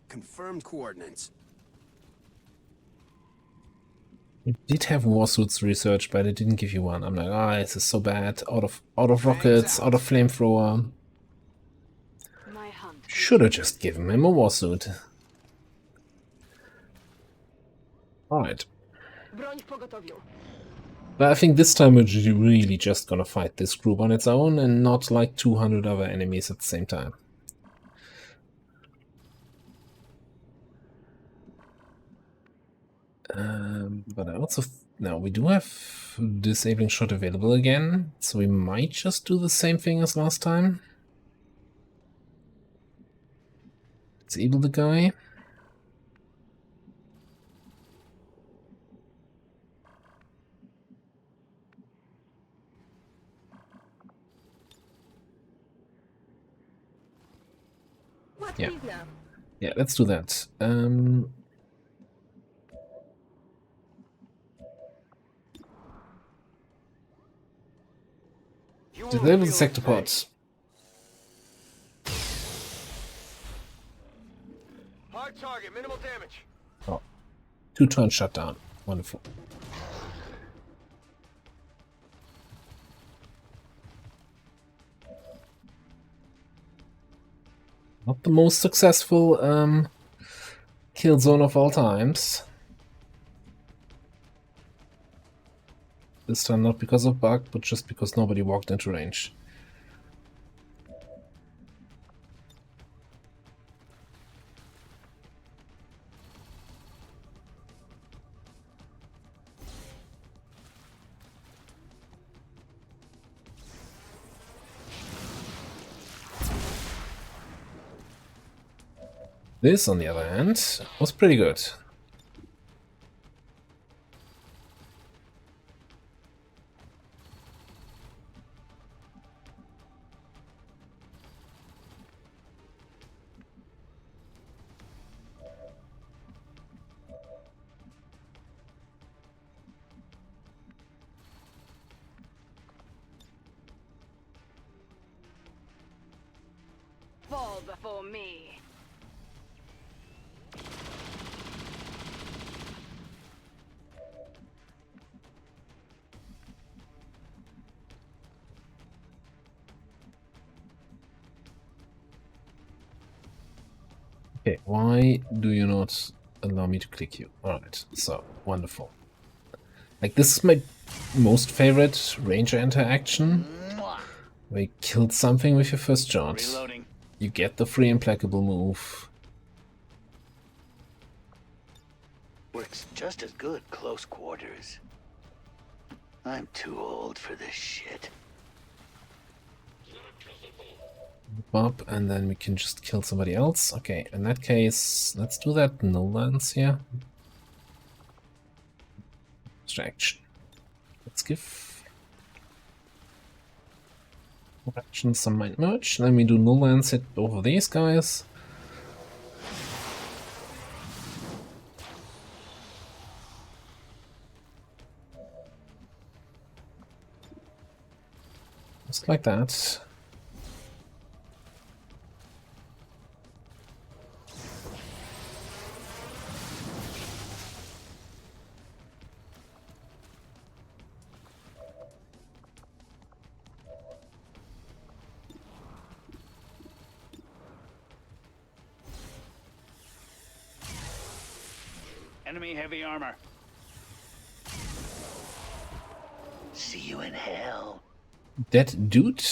Confirmed coordinates. We did have warsuits research, but it didn't give you one. I'm like, ah, this is so bad. Out of rockets, out of flamethrower. My hunt. Should have just given him a warsuit. Alright. Broń w pogotowiu. But I think this time we're really just gonna fight this group on its own and not like 200 other enemies at the same time. But I also... Now, we do have disabling shot available again, so we might just do the same thing as last time. Disable the guy. Yeah. Yeah, let's do that. Disable the sector pods. Hard target, minimal damage. Oh. 2 turns shut down. Wonderful. Not the most successful kill zone of all times. This time not because of bug, but just because nobody walked into range. This, on the other hand, was pretty good. Fall before me. Okay, why do you not allow me to click you? Alright, so, wonderful. Like, this is my most favorite Ranger interaction. Where you killed something with your first shot. Reloading. You get the free implacable move. Works just as good close quarters. I'm too old for this shit. Up, and then we can just kill somebody else. Okay, in that case, let's do that. No lance here. Distraction. Let's give action some mind merge. Then we do no lance hit both of these guys. Just like that. Enemy heavy armor. See you in hell. Dead dude.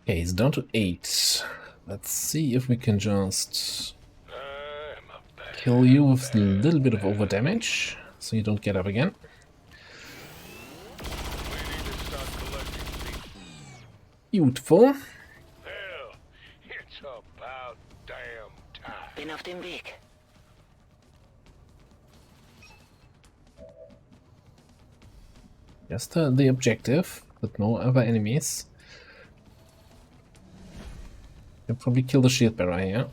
Okay, he's down to 8. Let's see if we can just kill you with a little bit of over damage, so you don't get up again. Beautiful. Hell, it's about damn time. Bin auf dem Weg. Just the objective, but no other enemies. You'll probably kill the shield bearer here.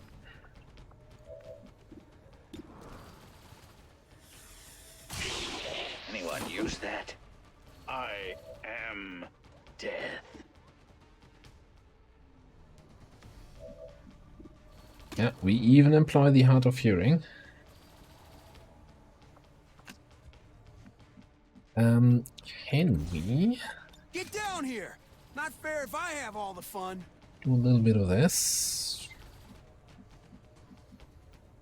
Anyone use that? I am Death. Yeah, we even employ the Heart of Hearing. Can we Get down here! Not fair if I have all the fun. do a little bit of this?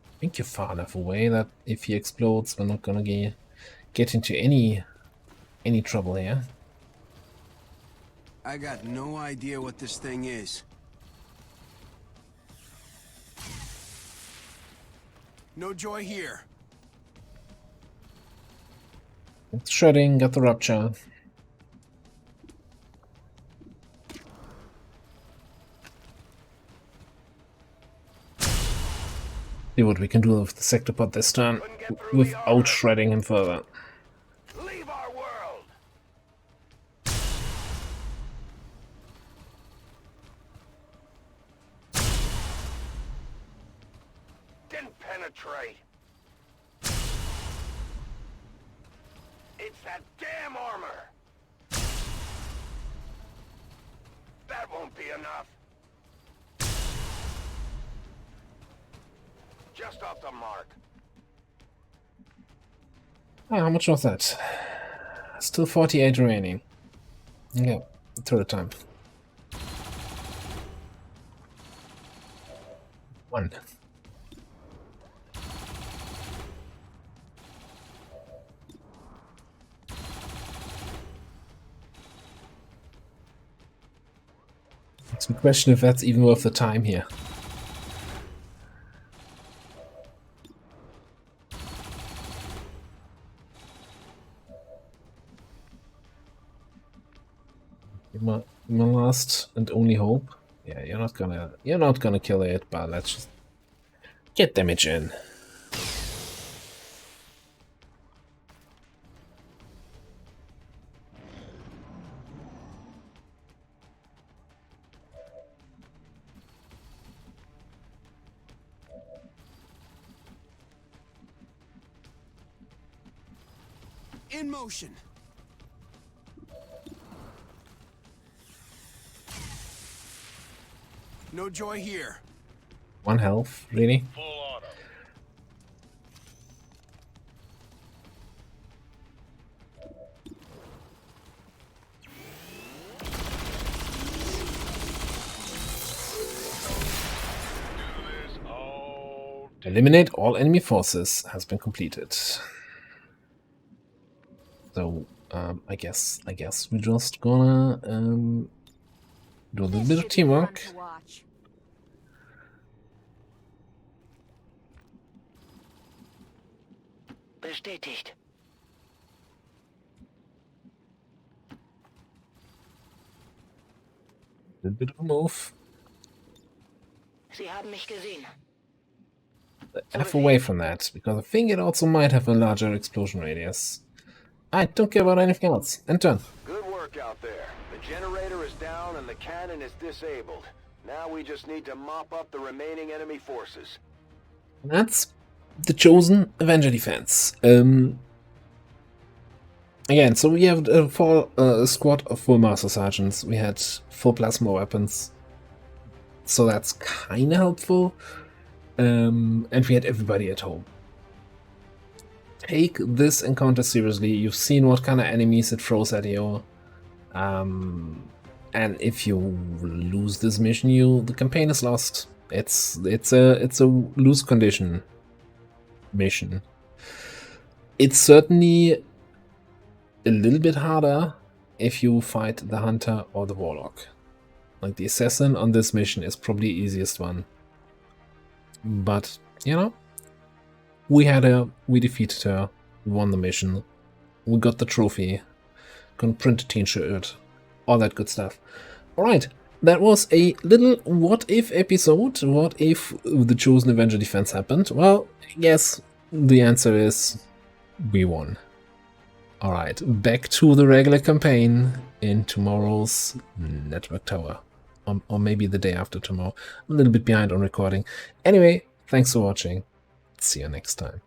I think you're far enough away that if he explodes, we're not gonna get into any trouble here. I got no idea what this thing is. No joy here. It's shredding, got the rupture. See what we can do with the sectopod this turn without shredding him further. Leave our world! Didn't penetrate. It's that damn armor! That won't be enough. Just off the mark. How much was that? Still 48 remaining. Yeah, turret time. 1. It's a question if that's even worth the time here. My last and only hope. Yeah, you're not gonna kill it, but let's just get damage in. In motion. No joy here. 1 health, really? Full auto. Eliminate all enemy forces has been completed. So I guess we're just gonna do a little bit of teamwork. Bestätigt. A little bit of a move. Sie haben mich gesehen. F away from that, because I think it also might have a larger explosion radius. I don't care about anything else. And turn. Good work out there. The generator is down and the cannon is disabled. Now we just need to mop up the remaining enemy forces. That's the chosen Avenger defense. Again, so we have a squad of full Master Sergeants. We had full plasma weapons. So that's kind of helpful. And we had everybody at home. Take this encounter seriously. You've seen what kind of enemies it throws at you. And if you lose this mission, the campaign is lost. It's a lose condition mission. It's certainly a little bit harder if you fight the Hunter or the Warlock. Like the Assassin on this mission is probably the easiest one. But, you know, we had her, we defeated her, we won the mission, we got the trophy, gonna print a t-shirt, all that good stuff. Alright, that was a little what if episode. What if the chosen Avenger defense happened? Well, yes, the answer is we won. Alright, back to the regular campaign in tomorrow's Network Tower. Or maybe the day after tomorrow. I'm a little bit behind on recording. Anyway, thanks for watching. See you next time.